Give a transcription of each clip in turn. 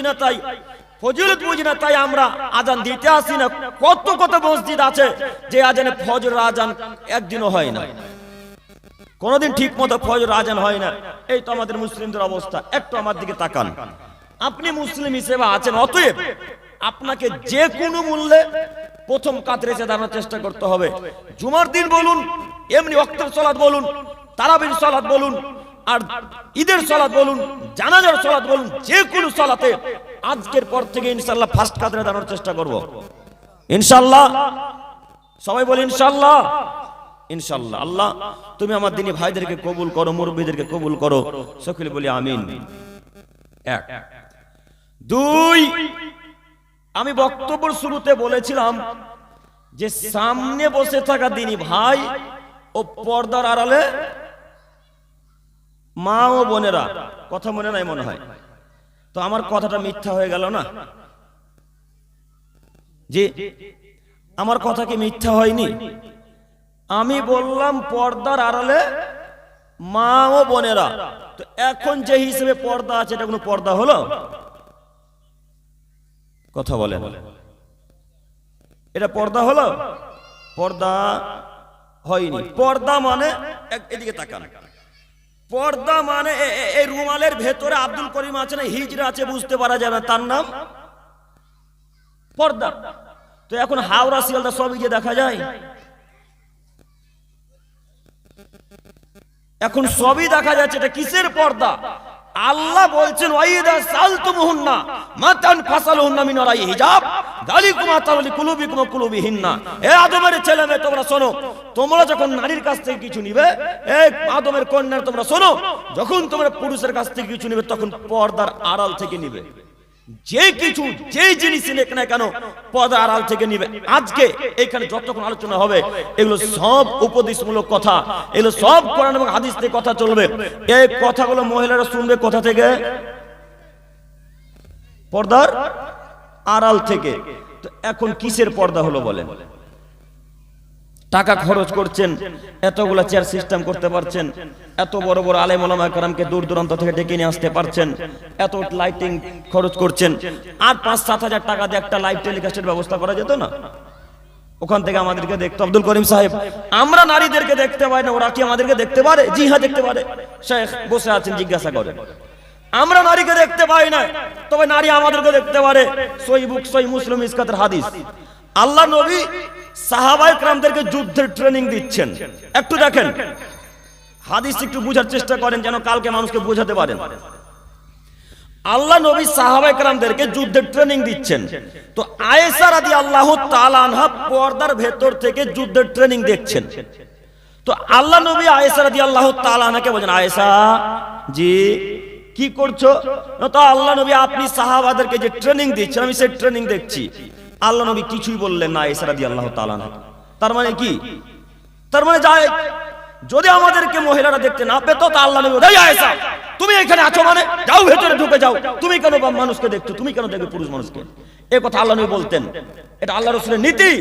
না তাই, ফজিলত বুঝি না তাই আমরা আজান দিতে আসি না। কত কত মসজিদ আছে যে আজানে ফজর আজান একদিনও হয় না, কোনদিন ঠিক মতো ফজর আজান হয় না। এই তো আমাদের মুসলিমদের অবস্থা। একটু আমার দিকে তাকান, আপনি মুসলিম হিসেবে আছেন, অতএব আপনাকে যে কোনো মূল্যে প্রথম কাতারে এসে দাঁড়ানোর চেষ্টা করতে হবে। জুমার দিন বলুন, এমনি ওয়াক্তের সালাত বলুন, তারাবির সালাত বলুন, আর ঈদের সালাত বলুন, জানাজার সালাত বলুন, যে কোনো সালাতে আজকের পর থেকে ইনশাআল্লাহ ফার্স্ট কাতারে দাঁড়ানোর চেষ্টা করব ইনশাআল্লাহ। সবাই বলি ইনশাআল্লাহ। ইনশাআল্লাহ। আল্লাহ তুমি আমার দিনী ভাইদেরকে কবুল করো, মুরব্বিদেরকে কবুল করো, সকলে বলি আমিন। এক। দুই, আমি বক্তব্যের শুরুতে বলেছিলাম যে সামনে বসে থাকা দিনী ভাই ও পর্দার আড়ালে মা ও বোনেরা, কথা মনে নাই মনে হয়, তো আমার কথাটা মিথ্যা হয়ে গেল না? জি, আমার কথা কি মিথ্যা হয়নি? আমি বললাম পর্দার আড়ালে মা ও বোনেরা, তো এখন যে হিসেবে পর্দা আছে এটা কোনো পর্দা হলো? কথা বলেন, এটা পর্দা হলো? পর্দা হয়নি। পর্দা মানে এদিকে তাকান, পর্দা মানে এই রুমালের ভেতরে আব্দুল করিম আছে না হিজরা আছে বুঝতে পারা যায় না, তার নাম পর্দা। তো এখন হাওড়া শিয়ালদা সবই যে দেখা যায়, এখন সবই দেখা যাচ্ছে, এটা কিসের পর্দা? আল্লাহ বলছেন ওয়াইদা সালতুমুহুন্না মাতান ফাসালুহুন্না মিন ওয়ারাই হিজাব যালিকুম আতালি কুলুবিকুম ওয়া কুলুবিহিন্না। হে আদমের ছেলে মেয়ে তোমরা শোনো, তোমরা যখন নারীর কাছ থেকে কিছু নিবে, এই আদমের কন্যা তোমরা শোনো, যখন তোমরা পুরুষের কাছ থেকে কিছু নিবে তখন পর্দার আড়াল থেকে নিবে। যে কিছু যে জিনিস নেক না কেন পর্দার আড়াল থেকে নিবে। আজকে এখানে যতক্ষণ আলোচনা হবে এগুলো সব উপদেশমূলক কথা, এগুলো সব কোরআন এবং হাদিস থেকে কথা চলবে। এই কথাগুলো মহিলারা শুনবে কোথা থেকে? পর্দার আড়াল থেকে। তো এখন কিসের পর্দা হলো বলেন? টাকা খরচ করছেন, এতগুলা চেয়ার সিস্টেম করতে পারছেন, এত বড় বড় আলেম ওলামা কেরামকে দূর দূরান্ত থেকে ডেকে নিয়ে আসতে পারছেন, এত লাইটিং খরচ করছেন, আর 5-7 হাজার টাকা দিয়ে একটা লাইভ টেলিকাস্টের ব্যবস্থা করা যেত না? ওখান থেকে আমাদেরকে দেখতো আব্দুল করিম সাহেব, আমরা নারীদেরকে দেখতে পাই না, ওরা কি আমাদেরকে দেখতে পারে? জি হ্যাঁ দেখতে পারে। শেখ বসে আছেন, জিজ্ঞাসা করেন। আমরা নারীকে দেখতে পাই না, তবে নারী আমাদেরকে দেখতে পারে। সহিহ বুক সহিহ মুসলিম ইসকাতের হাদিস, আল্লাহ নবী সাহাবায়ে কেরামদেরকে যুদ্ধের ট্রেনিং দিচ্ছেন। একটু দেখেন হাদিস, একটু বুঝার চেষ্টা করেন যেন কালকে মানুষকে বোঝাতে পারেন। আল্লাহ নবী সাহাবায়ে কেরামদেরকে যুদ্ধের ট্রেনিং দিচ্ছেন। তো আয়েশা রাদিয়াল্লাহু তাআলা আনহা পর্দার ভেতর থেকে যুদ্ধের ট্রেনিং দেখছেন। তো আল্লাহ নবী আয়েশা রাদিয়াল্লাহু তাআলা আনহাকে বলেন, আয়েশা জি কি করছো? তো আল্লাহ নবী আপনি সাহাবাদেরকে যে ট্রেনিং দিচ্ছেন আমি সেই ট্রেনিং দেখছি। আল্লাহ নবী কিছুই বললেন না আয়েশা রাদিয়াল্লাহু তাআলা আনহা। তার মানে কি? তার মানে যায় যদি আমাদেরকে মহিলারা দেখতে না পেতো তা আল্লাহ নবী, এই আয়েশা তুমি এখানে আছো মানে যাও ভেতরে ঢুকে যাও, তুমি কেন মানুষকে দেখছো, তুমি কেন দেখবে পুরুষ মানুষকে? এই কথা আল্লাহ নবী বলতেন। এটা আল্লাহ রাসূলের নীতি।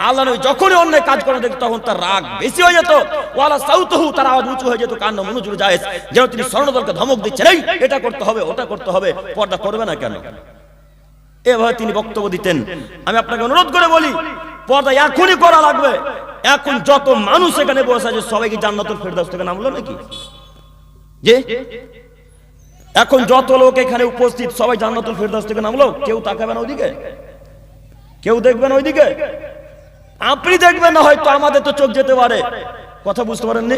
আল্লাহ নবী যখনই অন্যায় কাজ করে দেখতো তখন তার রাগ বেশি হয়ে যেত, ওয়ালা সাউতুহু, তার আওয়াজ উঁচু হয়ে যেত, কান্না মনোযোগ জায়েজ, যেন তিনি স্বর্ণদলকে ধমক দিচ্ছেন, এই এটা করতে হবে ওটা করতে হবে, পর্দা করবে না কেন? এভাবে তিনি বক্তব্য দিতেন। আমি আপনাকে অনুরোধ করে বলি পর্দা এখনই করা লাগবে। এখন যত মানুষ এখানে বসে আছে সবাই কি জান্নাতুল ফেরদাউস থেকে নামলো নাকি? যে এখন যত লোক এখানে উপস্থিত সবাই জান্নাতুল ফেরদাউস থেকে নামলো? কেউ তাকাবে না ওইদিকে, কেউ দেখবে না ওইদিকে। আপনি দেখবেন না, হয়তো আমাদের তো চোখ যেতে পারে। কথা বুঝতে পারেননি?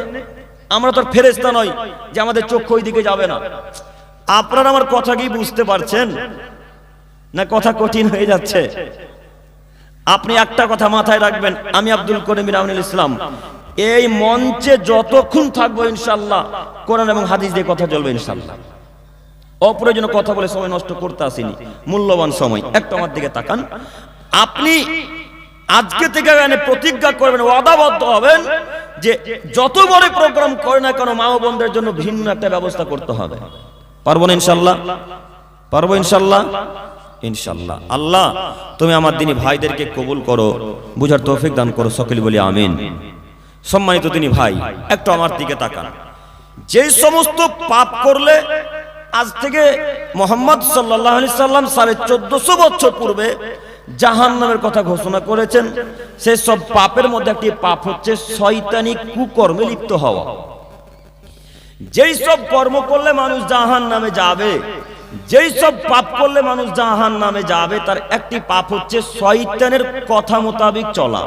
আমরা তো ফেরেশতা নই যে আমাদের চোখ ওইদিকে যাবে না। আপনারা আমার কথা কি বুঝতে পারছেন না কথা কঠিন হয়ে যাচ্ছে? আপনি একটা কথা মাথায় রাখবেন, আমি আব্দুল করিম রাউনুল ইসলাম এই মঞ্চে যতক্ষণ থাকবো ইনশাআল্লাহ কোরআন এবং হাদিস দিয়ে কথা চলবে ইনশাআল্লাহ। অপ্রয়োজনীয় কথা বলে সময় নষ্ট করতে আসিনি, মূল্যবান সময়। একটু আমার দিকে তাকান। আপনি আজকে থেকে প্রতিজ্ঞা করবেন, ওয়াদাবদ্ধ হবেন যে যত বড় প্রোগ্রাম করে না কেন মা ও বোনদের জন্য ভিন্ন একটা ব্যবস্থা করতে হবে। পারবো না ইনশাআল্লাহ? পারবো ইনশাআল্লাহ? ইনশাআল্লাহ। আল্লাহ তুমি আমার দিনী ভাইদেরকে কবুল করো, বুঝার তৌফিক দান করো, সকলে বলি আমিন। সম্মানিত দিনী ভাই, একটু আমার দিকে তাকান। যে সমস্ত পাপ করলে আজ থেকে মুহাম্মদ সাল্লাল্লাহু আলাইহি সাল্লাম 1450 বছর পূর্বে জাহান্নামের কথা ঘোষণা করেছেন। সেই সব পাপের মধ্যে একটি পাপ হচ্ছে শয়তানি কুকর্মে লিপ্ত হওয়া। যেই সব কর্ম করলে মানুষ জাহান্নামে যাবে, যেই সব পাপ করলে মানুষ জাহান্নামে যাবে, তার একটি পাপ হচ্ছে শয়তানের কথা মোতাবেক চলা।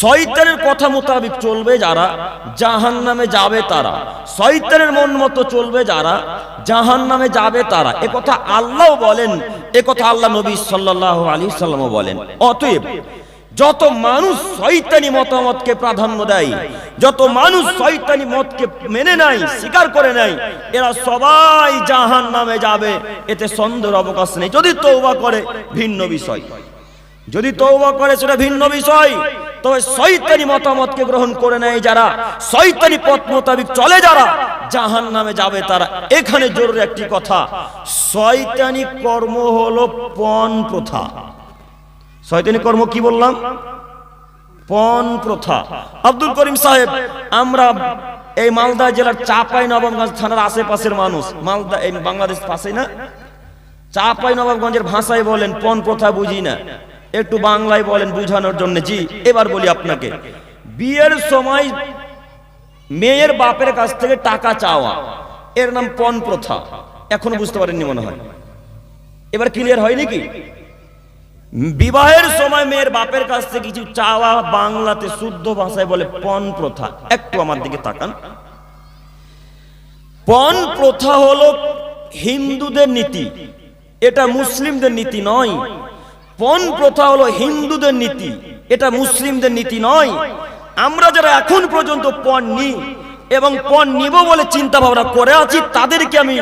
শয়তানের কথা মোতাবেক চলবে যারা, জাহান্নামে যাবে তারা। শয়তানের মন মতো চলবে যারা, জাহান্নামে যাবে তারা। এ কথা আল্লাহ বলেন, এ কথা আল্লাহ নবী সাল্লাল্লাহু আলাইহি সাল্লামও বলেন। অতএব যত মানুষ শয়তানি মতামতকে প্রাধান্য দেয়, যত মানুষ শয়তানি মতকে মেনে নেয়, স্বীকার করে নেয়, এরা সবাই জাহান্নামে যাবে, এতে সন্দেহের অবকাশ নেই। যদি তওবা করে ভিন্ন বিষয়, যদি তওবা করে সেটা ভিন্ন বিষয়। তবে শয়তানি মতামতকে গ্রহণ করে নেয় যারা, শয়তানি পথ মোতাবেক চলে যারা, জাহান্নামে যাবে তারা। এখানে জরুরি একটি কথা, শয়তানি কর্ম হলো পণ প্রথা। শয়তানি কর্ম কি বললাম? পণ প্রথা। আব্দুল করিম সাহেব, আমরা এই মালদা জেলার চাঁপাইনবাবগঞ্জ থানার আশেপাশের মানুষ। মালদা এই বাংলাদেশ পাশে না? চাঁপাইনবাবগঞ্জের ভাষায় বলেন পণ প্রথা বুঝি না, একটু বাংলায় বলেন বুঝানোর জন্য। জি, এবার বলি আপনাকে, বিয়ের সময় মেয়ের বাপের কাছ থেকে টাকা চাওয়া, এর নাম পণ প্রথা। এখনো বুঝতে পারেননি মনে হয়, এবার ক্লিয়ার হয়নি কি? বিবাহের সময় মেয়ের বাপের কাছ থেকে কিছু চাওয়া, বাংলাতে শুদ্ধ ভাষায় বলে পণ প্রথা। একটু আমার দিকে তাকান। পণ প্রথা হলো হিন্দুদের নীতি, এটা মুসলিমদের নীতি নয়। পণ প্রথা হলো হিন্দুদের নীতি, এটা মুসলিমদের নীতি নয়। আমরা যারা এখন পর্যন্ত পণ নিই এবং পণ নিব বলে চিন্তা ভাবনা করে আছি, তাদেরকে আমি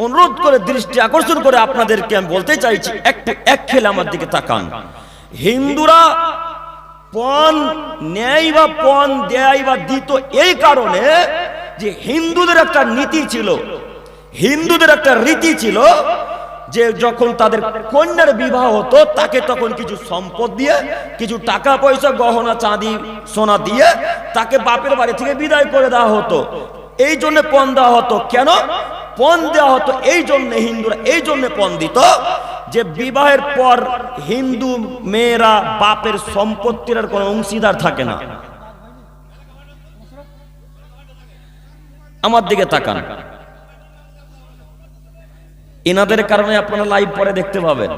অনুরোধ করে, দৃষ্টি আকর্ষণ করে আপনাদেরকে আমি বলতে চাইছি, একটু এক খেলে আমার দিকে তাকান। হিন্দুরা পণ নেয় বা পণ দেয় বা দিত এই কারণে যে হিন্দুদের একটা নীতি ছিল, হিন্দুদের একটা রীতি ছিল যে যখন তাদের কন্যার বিবাহ হতো, তাকে তখন কিছু সম্পদ দিয়ে, কিছু টাকা পয়সা, গহনা চাঁদি সোনা দিয়ে তাকে বাপের বাড়ি থেকে বিদায় করে দেওয়া হতো। এই জন্য পণ দেওয়া হতো। কেন পণ দেওয়া হতো? এই জন্য হিন্দুরা এই জন্য পণ দিত যে বিবাহের পর হিন্দু মেয়েরা বাপের সম্পত্তির আর কোনো অংশীদার থাকে না। আমার দিকে তাকান, এনাদের কারণে আপনারা লাইভ পরে দেখতে পাবেন।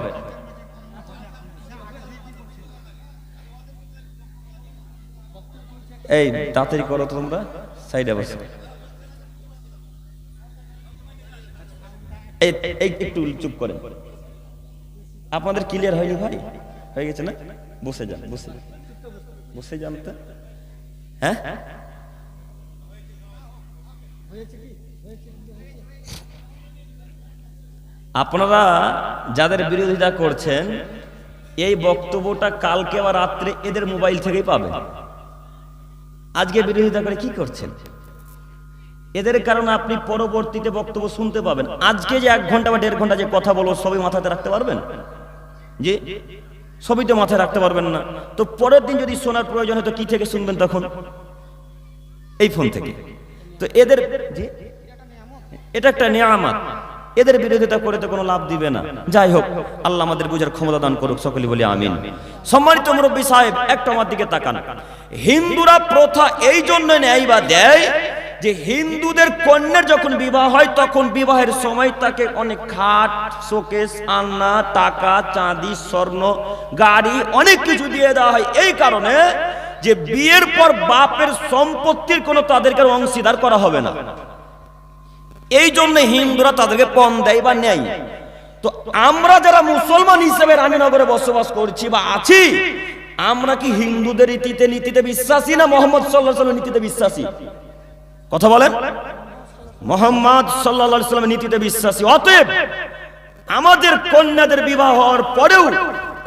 এই তাড়াতাড়ি করো, তোমরা সাইডে বসো। এই একটু চুপ করেন। আপনাদের ক্লিয়ার হয়নি ভাই? হয়ে গেছে না? বসে যান, বসে যান, বসে যান তো। হ্যাঁ, আপনারা যাদের বিরোধিতা করছেন, এই বক্তব্যটা কালকে বা রাত্রে এদের মোবাইল থেকেই পাবেন। আজকে বিরোধিতা করে কি করছেন? এদের কারণে আপনি পরবর্তীতে বক্তব্য শুনতে পাবেন। আজকে যে 1 ঘন্টা বা 1.5 ঘন্টা যে কথা বলবো, সবই মাথাতে রাখতে পারবেন? যে সবই তো মাথায় রাখতে পারবেন না, তো পরের দিন যদি শোনার প্রয়োজন হয় তো কি থেকে শুনবেন তখন? এই ফোন থেকে। তো এদের এটা একটা নিয়ামত, এদের বিরোধিতা করে তো কোনো লাভ দিবে না। যাই হোক, আল্লাহ আমাদের বুঝার ক্ষমতা দান করুক, সকলে বলি আমিন। সম্মানিত মুরব্বী সাহেব, একটু আমার দিকে তাকান। হিন্দুরা প্রথা এই জন্য নেয় বা দেয় যে হিন্দুদের কন্যার যখন বিবাহ হয়, তখন বিবাহের সময় তাকে অনেক খাট, শোকেস, আলনা, টাকা, চাঁদি, স্বর্ণ, গাড়ি, অনেক কিছু দিয়ে দেওয়া হয়। এই কারণে যে বিয়ের পর বাপের সম্পত্তির কোনো তাদেরকে অংশীদার করা হবে না। এই জন্য হিন্দুরা তাদেরকে পণ দেয় বা নেয়। তো আমরা যারা মুসলমান হিসেবে রানীনগরে বসবাস করছি বা আছি, আমরা কি হিন্দুদের রীতিতে নীতিতে বিশ্বাসী না মুহাম্মদ সাল্লাল্লাহু আলাইহি ওয়াসাল্লামের নীতিতে বিশ্বাসী? কথা বলেন। মুহাম্মদ সাল্লাল্লাহু আলাইহি ওয়াসাল্লামের নীতিতে বিশ্বাসী। অতএব আমাদের কন্যাদের বিবাহ হওয়ার পরেও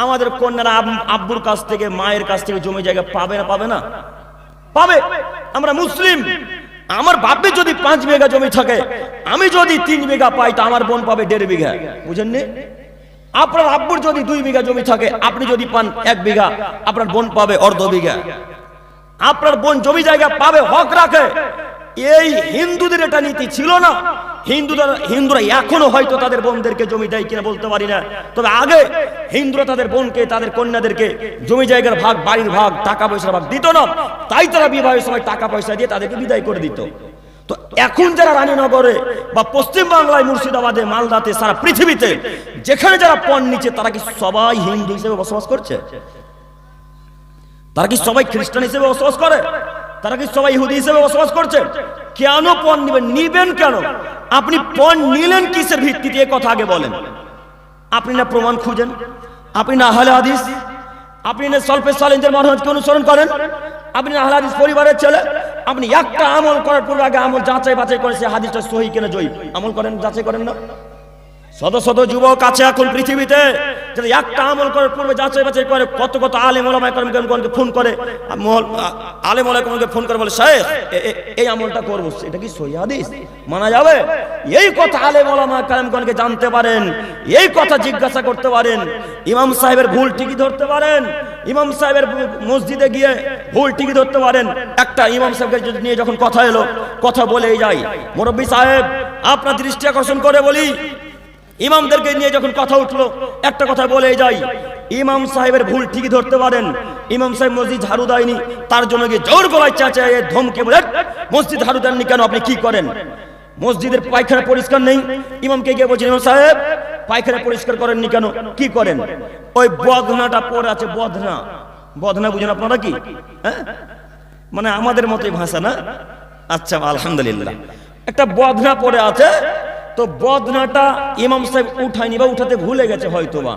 আমাদের কন্যারা আব্বুর কাছ থেকে, মায়ের কাছ থেকে জমি জায়গা পাবে না? পাবে না? পাবে। আমরা মুসলিম। আমার বাপে যদি 5 বিঘা জমি থাকে, আমি যদি 3 বিঘা পাই, তো আমার বোন পাবে 1.5 বিঘা। বুঝেননি? আপনার আব্বুর যদি 2 বিঘা জমি থাকে, আপনি যদি পান 1 বিঘা, আপনার বোন পাবে 1/2 বিঘা। আপনার বোন জমি জায়গা পাবে, হক রাখে। এই হিন্দুদের এটা নীতি ছিল না। হিন্দুরা এখনো হয়তো তাদের বোনদেরকে জমি দেয় কিনা বলতে পারি না, তবে আগে হিন্দুরা তাদের বোনকে, তাদের কন্যাদেরকে জমি জায়গার ভাগ, বাড়ির ভাগ, টাকা পয়সার ভাগ দিত না, তাই তারা বিবাহের সময় টাকা পয়সা দিয়ে তাদেরকে বিদায় করে দিত। তো এখন যারা রানীনগরে বা পশ্চিম বাংলায়, মুর্শিদাবাদে, মালদাতে, সারা পৃথিবীতে যেখানে যারা পণ নিচ্ছে, তারা কি সবাই হিন্দু হিসেবে বসবাস করছে? তারা কি সবাই খ্রিস্টান হিসেবে বসবাস করে? তারা কি সবাই ইহুদি হিসেবে বসবাস করছে? কেন পণ নিবেন কেন? আপনি পণ নিলেন কিসের ভিত্তিতে? এ কথা আগে বলেন। আপনি না প্রমাণ খুঁজেন, আপনি না আহলে হাদিস, আপনি না সলফে সালেহিনদের মানহাজকে অনুসরণ করেন, আপনি না আহলে হাদিস পরিবারের ছেলে, আপনি একটা আমল করার পূর্বে আগে আমল যাচাই বাছাই করেন সে হাদিসটা সহি কিনা জয়ীফ আমল করেন, যাচাই করেন না? শত শত যুবক আছে এখন পৃথিবীতে যারা একটা আমল করার পূর্বে যাচাই বাছাই করে, কত কত আলেম ওলামা কেরামকে ফোন করে, আলেম ওলামাকে ফোন করে বলে শাইখ এই আমলটা করব, এটা কি সহিহ হাদিস মানা যাবে? এই কথা আলেম ওলামা কেরামকে জানতে পারেন, এই কথা জিজ্ঞাসা করতে পারেন। ইমাম সাহেবের ভুল ঠিকই ধরতে পারেন, ইমাম সাহেবের মসজিদে গিয়ে ভুল ঠিকই ধরতে পারেন। একটা ইমাম সাহেবকে নিয়ে যখন কথা এলো, কথা বলেই যাই, মুরব্বী সাহেব আপনার দৃষ্টি আকর্ষণ করে বলি, ইমামদেরকে নিয়ে যখন কথা উঠলো একটা কথা বলে যাই, ইমাম সাহেবের ভুল ঠিকই ধরতে পারেন। ইমাম সাহেব মসজিদ ঝাড়ু দেয়নি, তার জন্য গিয়ে জোর গলায় চেঁচিয়ে ধমকে বলে মসজিদ ঝাড়ু দেননি কেন, আপনি কি করেন? মসজিদের পায়খানা পরিষ্কার নেই, ইমামকে গিয়ে বলছেন ইমাম সাহেব পায়খানা পরিষ্কার করেননি কেন, কি করেন? ওই বদনাটা পড়ে আছে, বদনা, বদনা বুঝেন আপনারা কি? হ্যাঁ, মানে আমাদের মতোই ভাষা না? আচ্ছা আলহামদুলিল্লাহ, একটা বদনা পড়ে আছে, তো বদনাটা ইমাম সাহেব উঠায়নি বা উঠাতে ভুলে গেছে হয়তোবা,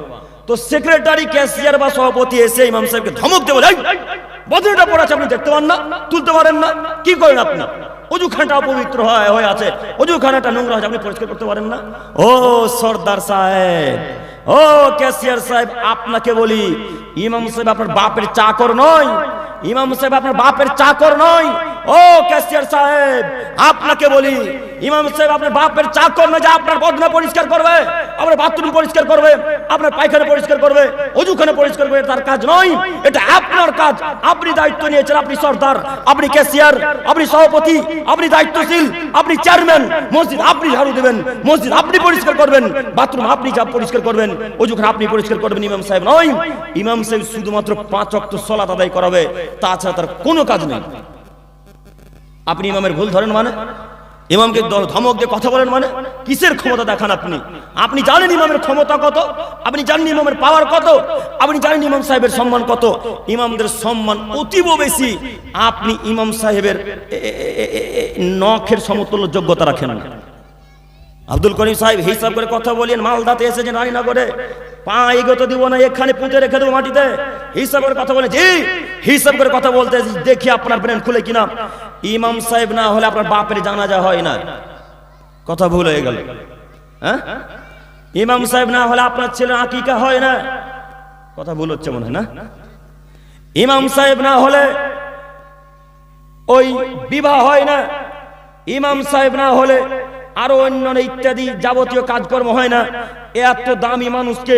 তো সেক্রেটারি, ক্যাশিয়ার বা সভাপতি এসে ইমাম সাহেবকে ধমক দিয়ে বলে বদনাটা পড়ে আছে, আপনি দেখতে পান না, তুলতে পারেন না, কি করেন আপনি? অজুখানাটা অপবিত্র হয়ে আছে, অজুখানাটা নোংরা আছে, আপনি পরিষ্কার করতে পারেন না? ও সর্দার সাহেব, ও ক্যাশিয়ার সাহেব, আপনাকে বলি ইমাম সাহেব আপনার বাপের চাকর নয়, ইমাম সাহেব আপনার বাপের চাকর নয়। ও ক্যাশিয়ার সাহেব আপনাকে বলি ইমাম সাহেব আপনার বাপের চাকর নয় যে আপনার বদনা পরিষ্কার করবে, আপনার বাথরুম পরিষ্কার করবে, আপনার পায়খানা পরিষ্কার করবে, অজুখানা পরিষ্কার করবে, তার কাজ নয়, এটা আপনার কাজ। আপনি দায়িত্ব নিয়েছেন, আপনি সর্দার, আপনি ক্যাশিয়ার, আপনি সভাপতি, আপনি দায়িত্বশীল, আপনি চেয়ারম্যান। মসজিদ আপনি ঝাড়ু দেবেন, মসজিদ আপনি পরিষ্কার করবেন, বাথরুম আপনি যা পরিষ্কার করবেন, অজুখানা আপনি পরিষ্কার করবেন, ইমাম সাহেব নয়। ইমাম সাহেব শুধুমাত্র 5 ওয়াক্ত সালাত আদায় করাবে, তাছাড়া তার কোনো কাজ নেই। আপনি ইমামের ভুল ধরেন মানে, ইমামকে ধমক দিয়ে কথা বলেন মানে, কিসের ক্ষমতা দেখান আপনি? আপনি জানেন ইমামের ক্ষমতা কত, আপনি জানেন ইমামের পাওয়ার কত, আপনি জানেন ইমাম সাহেবের সম্মান কত। ইমামদের সম্মান অতীব বেশি, আপনি ইমাম সাহেবের নখের সমতুল্য যোগ্যতা রাখেন না। আব্দুল করিম সাহেব হিসাব করে কথা বলেন, মালদাতে এসেছেন রানীনগরে, পা এগোতে দিব না, এখানে পুঁতে রেখে দেবো মাটিতে, হিসাব করে কথা বলে, জি হিসাব করে কথা বলতে দেখি আপনার ব্রেন খুলে কিনা। ইমাম সাহেব না হলে আপনার বাপের জানাজা হয় না, কথা ভুল হয়ে গেল। হ্যাঁ, ইমাম সাহেব না হলে আপনার ছেলে আকিকা হয় না, কথা ভুল হচ্ছে মনে হয় না? ইমাম সাহেব না হলে ওই বিবাহ হয় না, ইমাম সাহেব না হলে আরো অন্যান্য ইত্যাদি যাবতীয় কাজকর্ম হয় না। এত দামি মানুষকে,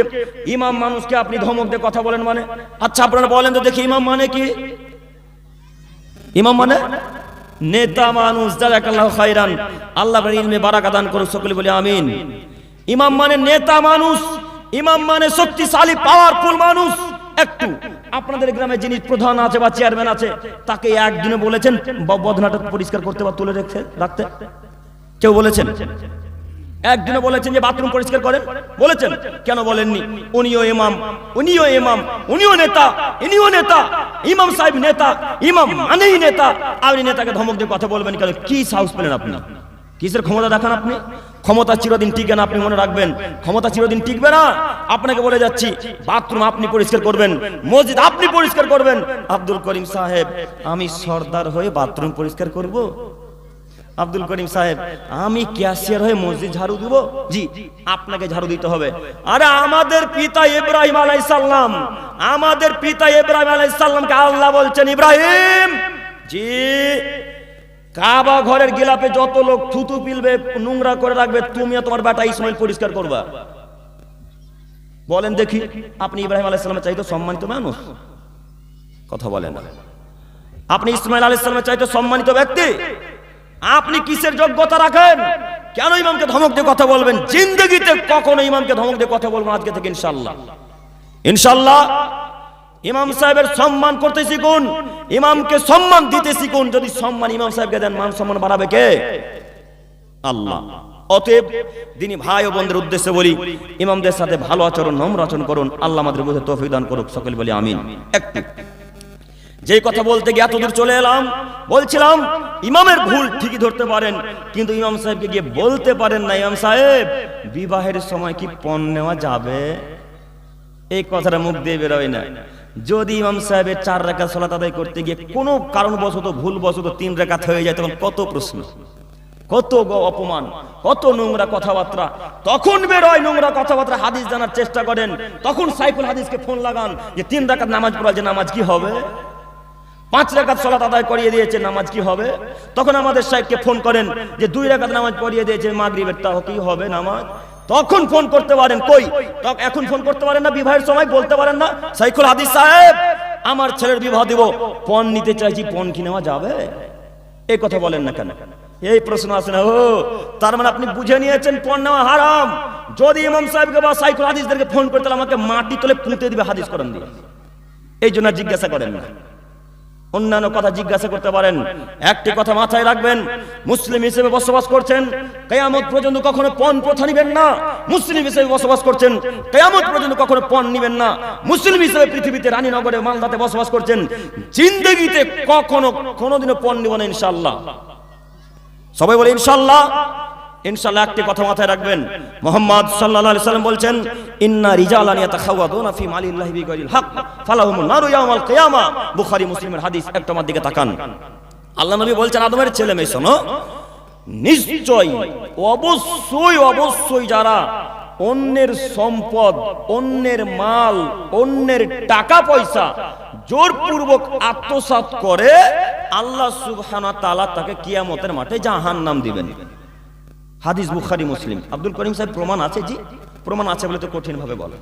ইমাম মানুষকে আপনি ধমক দিয়ে কথা বলেন মানে? আচ্ছা আপনারা বলেন তো দেখি, ইমাম মানে কি? ইমাম মানে নেতা মানুষ, জাযাকাল্লাহু খাইরান, আল্লাহ আপনার ইলমে বারাকা দান করুন, সকলে বলি আমিন। ইমাম মানে নেতা মানুষ, ইমাম মানে শক্তিশালী পাওয়ারফুল মানুষ। একটু আপনাদের গ্রামে যিনি প্রধান আছে বা চেয়ারম্যান আছে, তাকে একদিনে বলেছেন বদনাটা পরিষ্কার করতে বা তুলে রাখতে? কেউ বলেছেন? একদিনে বলেছেন যে বাথরুম পরিষ্কার করেন? বলেছেন? কেন বলেননি? উনিও ইমাম, উনিও ইমাম, উনিও নেতা, ইনিও নেতা, ইমাম সাহেব নেতা, ইমাম মানেই নেতা, আপনি নেতাকে ধমক দিয়ে কথা বলবেন কেন? কি সাহস পেলেন আপনি? কিসের ক্ষমতা দেখান আপনি? ক্ষমতা চিরদিন টিকে না, আপনি মনে রাখবেন, ক্ষমতা চিরদিন টিকবে না। আপনাকে বলে যাচ্ছি, বাথরুম আপনি পরিষ্কার করবেন, মসজিদ আপনি পরিষ্কার করবেন। আব্দুল করিম সাহেব আমি সর্দার হয়ে বাথরুম পরিষ্কার করব? আব্দুল করিম সাহেব আমি ক্যাশিয়ার হয়ে মসজিদ ঝাড়ু দিব? জি আপনাকে ঝাড়ু দিতে হবে। আরে আমাদের পিতা ইব্রাহিম আলাইহিস সালাম, আমাদের পিতা ইব্রাহিম আলাইহিস সালামকে আল্লাহ বলছেন, ইব্রাহিম, জি কাবা ঘরের গিলাপে যত লোক থুতু পিলবে, নোংরা করে রাখবে, তুমিও তোমার বেটা ইসমাইল পরিষ্কার করবা। বলেন দেখি, আপনি ইব্রাহিম আলাইহিস সালামের চাইতে সম্মানিত মানুষ? কথা বলেন না। আপনি ইসমাইল আলাইহিস সালামের চাইতে সম্মানিত ব্যক্তি? আপনি কিসের যোগ্যতা রাখেন? কেন ইমামকে ধমক দিয়ে কথা বলবেন? জিন্দেগিতে কখনো ইমামকে ধমক দিয়ে কথা বলবো আজকে থেকে ইনশাআল্লাহ। ইনশাআল্লাহ ইমাম সাহেবের সম্মান করতে শিখুন, ইমামকে সম্মান দিতে শিখুন। যদি সম্মান ইমাম সাহেবকে দেন, মান সম্মান বাড়াবে কে? আল্লাহ। অতএব দিনী ভাই ও বোনদের উদ্দেশ্যে বলি, ইমামদের সাথে ভালো আচরণ, নম্র আচরণ করুন। আল্লাহ আমাদের বুঝে তৌফিক দান করুক, সকলে বলি আমিন। একটু যেই কথা বলতে গিয়ে এতদূর চলে এলাম, বলছিলাম ইমামের ভুল ঠিকই ধরতে পারেন, কিন্তু ইমাম সাহেবকে গিয়ে বলতে পারেন না, ইমাম সাহেব বিবাহের সময় কি পণ নেওয়া যাবে? এই কথাটা মুখ দিয়ে বেরোয় না। যদি ইমাম সাহেবের 4 রাকাত সালাত আদায় করতে গিয়ে কোনো কারণবশত ভুলবশত 3 রাকাত হয়ে যায়, তখন কত প্রশ্ন, কত অপমান, কত নোংরা কথাবার্তা তখন বেরোয়। নোংরা কথাবার্তা হাদিস জানার চেষ্টা করেন, তখন সাইফুল হাদিসকে ফোন লাগান যে 3 রাকাত নামাজ পড়া, যে নামাজ কি হবে? 5 রাকাত সালাত আদায় করিয়ে দিয়েছে, নামাজ কি হবে? তখন আমাদের সাহেবকে ফোন করেন যে 2 রাকাত নামাজ পড়িয়ে দিয়েছে মাগরিবের, তাও কি হবে নামাজ? তখন ফোন করতে পারেন, কই এখন ফোন করতে পারেন না? বিবাহের সময় বলতে পারেন না, সাইফুল হাদিস সাহেব আমার ছেলের বিবাহ দিব, পণ নিতে চাইছি, পণ কি নেওয়া যাবে? এই কথা বলেন না কেন? এই প্রশ্ন আসে না। ও তার মানে আপনি বুঝে নিয়েছেন পণ নেওয়া হারাম। যদি ইমাম সাহেবকে বা সাইফুল হাদিসদেরকে ফোন করতে, আমাকে মাটি তুলে পুঁতে দিবে হাদিস কোরআন দিয়ে। এই জন্য জিজ্ঞাসা করেন না, অন্যান্য কথা জিজ্ঞাসা করতে পারেন। একটি কথা মাথায় রাখবেন, মুসলিম হিসেবে বসবাস করছেন, কিয়ামত পর্যন্ত কখনো পণ প্রথা নিবেন না। মুসলিম হিসেবে বসবাস করছেন, কিয়ামত পর্যন্ত কখনো পণ নিবেন না। মুসলিম হিসেবে পৃথিবীতে রানীনগরে মালদাতে বসবাস করছেন, জিন্দেগিতে কখনো কোনোদিনও পণ নিব না ইনশাআল্লাহ। সবাই বলে ইনশাআল্লাহ। ইনশাআল্লাহ একটি কথা মাথায় রাখবেন, মুহাম্মদ সাল্লাল্লাহু আলাইহি সাল্লাম বলছেন, ইন্না রিজালান ইয়াতাখাওয়াদুনা ফি মালিল্লাহি বিগাইরিল হক ফালাহুমুন নারু ইয়াউমাল কিয়ামা। বুখারী মুসলিমের হাদিস। একটু আমার দিকে তাকান। আল্লাহ নবী বলছেন, আদমের ছেলে মেয়ে শোনো, নিশ্চয় অবশ্যই অবশ্যই যারা অন্যের সম্পদ, অন্যের মাল, অন্যের টাকা পয়সা জোরপূর্বক আত্মসাৎ করে, আল্লাহ সুবহানাহু ওয়া তাআলা তাকে কিয়ামতের মাঠে জাহান্নাম দিবেন। হাদিস বুখারী মুসলিম। আব্দুল করিম সাহেব প্রমাণ আছে? জি প্রমাণ আছে বলে তো কঠিন ভাবে বলে।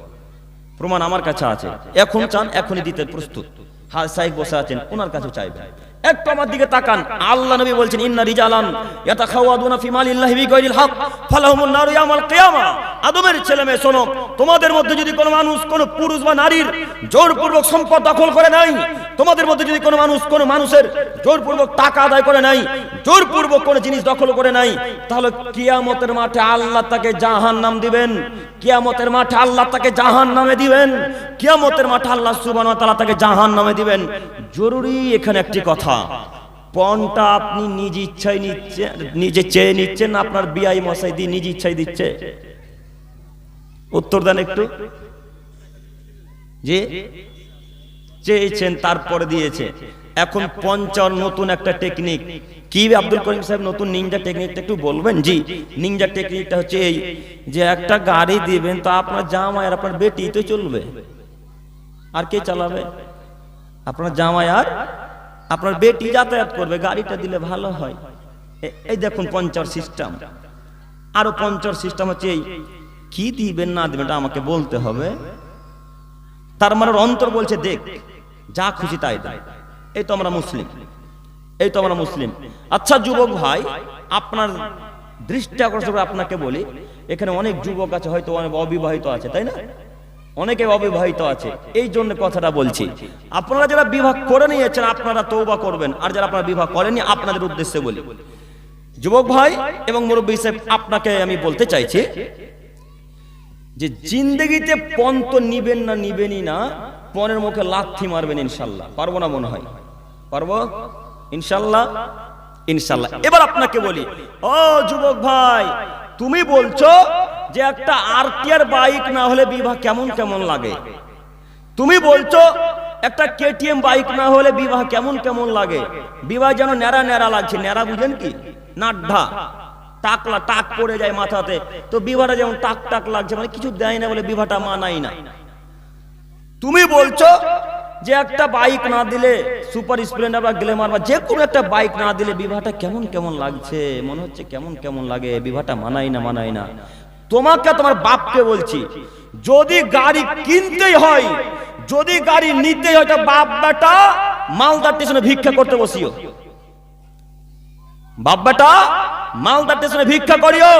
প্রমাণ আমার কাছে আছে, এখন চান এখনই দিতে প্রস্তুত। সাহেব বসে আছেন, ওনার কাছে চাইবেন। একটু আমার দিকে তাকান। আল্লাহ নবী বলছেন, ইন্না রিজালান ইয়াতাখাওয়াদুনা ফি মালিল্লাহি বিগাইরিল হক ফালাহুমুন নারু ইয়াউমাল কিয়ামা। আদমের ছেলে মেয়ে শোনো, তোমাদের মধ্যে যদি কোনো মানুষ, কোনো পুরুষ বা নারীর জোরপূর্বক সম্পদ দখল করে নাই, তোমাদের মধ্যে যদি কোনো মানুষ, কোনো মানুষের জোরপূর্বক টাকা আদায় করে নাই, জোরপূর্বক কোনো জিনিস দখল করে নাই, তাহলে কিয়ামতের মাঠে আল্লাহ তাকে জাহান্নাম দিবেন। কিয়ামতের মাঠে আল্লাহ তাকে জাহান্নামে দিবেন। কিয়ামতের মাঠে আল্লাহ সুবহানাহু ওয়া তাআলা তাকে জাহান্নামে দিবেন। জরুরি এখানে একটি কথা, পণটা আপনি নিজ ইচ্ছায় নিচ্ছেন, নিজে চেয়ে নিচ্ছেন না আপনার বিআই মশাই দিয়ে নিজ ইচ্ছায় দিচ্ছে? উত্তর দেন একটু। যে চেয়েছেন তারপরে দিয়েছে। এখন পঞ্চার নতুন একটা টেকনিক কি আব্দুল করিম সাহেব? নতুন নিনজা টেকনিকটা একটু বলবেন? জি, নিনজা টেকনিকটা হচ্ছে এই যে একটা গাড়ি দিবেন, তো আপনার জামাই আর আপনার বেটি তো চলবে, আর কে চালাবে? আপনার জামাই আর আপনার বেটি যাতায়াত করবে, গাড়িটা দিলে ভালো হয়। এই দেখুন পঞ্চার সিস্টেম। আরো পঞ্চার সিস্টেম হচ্ছে এই, কি দিবেন না দিবেন এটা আমাকে বলতে হবে। তার মানে অন্তর বলছে দেখ, যা খুশি তাই দেয়। এই তো আমরা মুসলিম, এই তো আমরা মুসলিম। আচ্ছা যুবক ভাই, আপনার দৃষ্টি আকর্ষণ করে আপনাকে বলি, এখানে অনেক যুবক আছে, হয়তো অনেক অবিবাহিত আছে, তাই না? অনেকে অবিবাহিত আছে, এই জন্য কথাটা বলছি। আপনারা যারা বিবাহ করে নিয়েছেন আপনারা তওবা করবেন, আর যারা আপনারা বিবাহ করেননি আপনাদের উদ্দেশ্যে বলি। যুবক ভাই এবং মুরব্বী সাহেব, আপনাকে আমি বলতে চাইছি যে জিন্দেগিতে পণ তো নিবেন না, নিবেনই না, পণের মুখে লাথি মারবেন ইনশাল্লাহ। পারবো না মনে হয়? পারবো ইনশাল্লাহ, ইনশাল্লাহ। এবার আপনাকে বলি, ও যুবক ভাই, তুমি বলছো যে একটা আরটিআর বাইক না হলে বিবাহ কেমন কেমন লাগে। তুমি বলছো একটা কেটিএম বাইক না হলে বিবাহ কেমন কেমন লাগে। বিবাহ যেন ন্যাড়া ন্যাড়া লাগছে। ন্যাড়া বুঝেন কি? নাড্ডা, টাকলা, টাক পড়ে যায় মাথাতে। তো বিবাহটা যেমন টাক টাক লাগছে, মানে কিছু দেয় না বলে বিবাহটা মানাই না। তুমি বলছো যে একটা বাইক না দিলে, সুপার স্প্লেন্ডার বা গ্ল্যামার বা যে কোনো একটা বাইক না দিলে বিবাহটা কেমন কেমন লাগছে, মনে হচ্ছে কেমন কেমন লাগে, বিবাহটা মানাই না, মানাই না। তোমাকে, তোমার বাপকে বলছি, যদি গাড়ি কিনতেই হয়, যদি গাড়ি নিতেই হয়, তো বাপ বেটা মালদা স্টেশনে ভিক্ষা করতে বসিও। বাপ বেটা মালদা স্টেশনে ভিক্ষা করিও,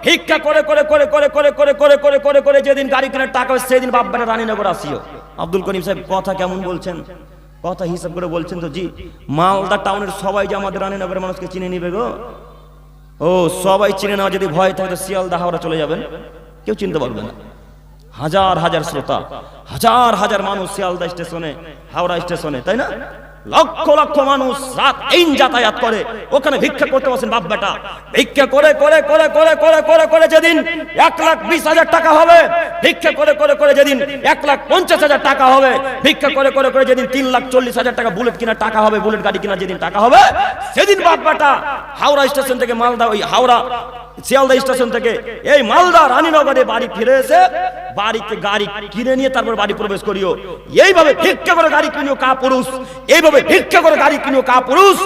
ভিক্ষা করে করে করে করে করে করে করে করে করে করে যেদিন গাড়ি কেনার টাকা হয় সেদিন বাপ বেটা রানীনগর আসিও। আব্দুল করিম সাহেব কথা কেমন বলছেন, কথা হিসাব করে বলছেন তো? জি, মালদা টাউনের সবাই যে আমাদের রানীনগরের মানুষকে চিনে নিবে গো। ও সবাই চিনে নেওয়া যদি ভয় থাকে তো শিয়ালদা হাওড়া চলে যাবেন, কেউ চিনতে পারবে না। হাজার হাজার শ্রোতা, হাজার হাজার মানুষ শিয়ালদা স্টেশনে, হাওড়া স্টেশনে, তাই না? লক্ষ লক্ষ মানুষ রাত দিন যাতায়াত করে, ওখানে ভিক্ষা করতে বসেন বাপ বেটা। ভিক্ষা করে করে করে করে করে করে করে যেদিন 1,20,000 টাকা হবে, ভিক্ষা করে করে করে যেদিন 1,50,000 টাকা হবে, ভিক্ষা করে করে করে যেদিন 3,40,000 টাকা বুলেট কেনার টাকা হবে, বুলেট গাড়ি কেনার যেদিন টাকা হবে, সেদিন বাপ বেটা হাওড়া স্টেশন থেকে মালদা, ওই হাওড়া শিয়ালদা স্টেশন থেকে এই মালদা রানীনগরে বাড়ি ফিরে এসে বাড়িতে গাড়ি কিনে নিয়ে তারপর বাড়ি প্রবেশ করিও। এইভাবে ভিক্ষা করে গাড়ি কিনিও কা পুরুষ, এইভাবে ভিক্ষা করে গাড়ি কিনিও কা পুরুষ,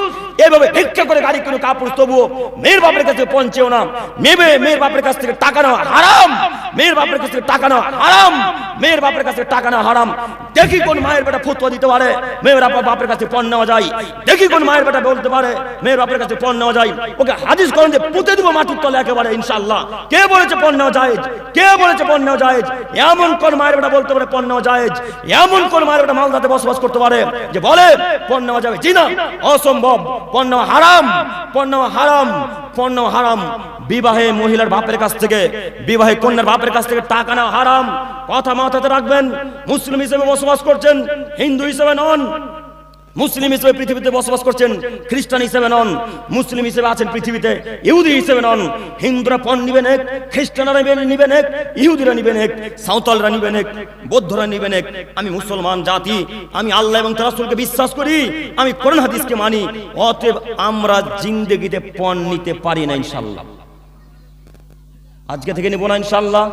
এইভাবে ভিক্ষা করে গাড়ি কিনিও কা পুরুষ। তবুও মেয়ের বাপের কাছে পৌঁছেও না। মেয়ের বাপের কাছ থেকে টাকা নেওয়া হারাম, মেয়ের বাপের কাছ থেকে টাকা নেওয়া হারাম, মেয়ের বাপের কাছ থেকে টাকা নেওয়া হারাম। দেখি কোন মায়ের বেটা ফতোয়া দিতে পারে মেয়ের বাপের কাছে পণ নেওয়া যায়, দেখি কোন মায়ের বেটা বলতে পারে মেয়ের বাপের কাছে পণ নেওয়া যায়। ওকে হাদিস করেন যে পুঁতে দিব মাটির তলে একেবারে ইনশাআল্লাহ। কে বলেছে পণ নেওয়া জায়েজ? কে বলেছে পণ নেওয়া জায়েজ? এমন কোন মায়ের বেটা বলতে পারে পণ নেওয়া জায়েজ? এমন কোন মায়ের বেটা মালদাতে বসবাস করতে পারে যে বলে পণ নেওয়া যাবে? জি না, অসম্ভব। পণ নেওয়া হারাম, পণ নেওয়া হারাম, পণ নেওয়া হারাম। বিবাহে মহিলার বাপের কাছ থেকে, বিবাহে কন্যার বাপের কাছ থেকে টাকা নেওয়া হারাম। কথা মাথাতে রাখবেন। মুসলিম হিসেবে বসবাস করছেন, হিন্দু হিসেবে নন। মুসলিম হিসেবে পৃথিবীতে বসবাস করছেন, খ্রিস্টান হিসেবে নন। মুসলিম হিসেবে আছেন পৃথিবীতে, ইহুদি হিসেবে নন। হিন্দুরা পণ নিবেন এক, খ্রিস্টানরা নিবেন এক, ইহুদিরা নিবেন এক, সাঁওতালরা নিবেন এক, বৌদ্ধরা নিবেন এক। আমি মুসলমান জাতি, আমি আল্লাহ এবং তার রাসূলকে বিশ্বাস করি, আমি কোরআন হাদিসকে মানি। অতএব আমরা জিন্দেগিতে পণ নিতে পারি না ইনশাআল্লাহ। আজকে থেকে নিব না ইনশাআল্লাহ।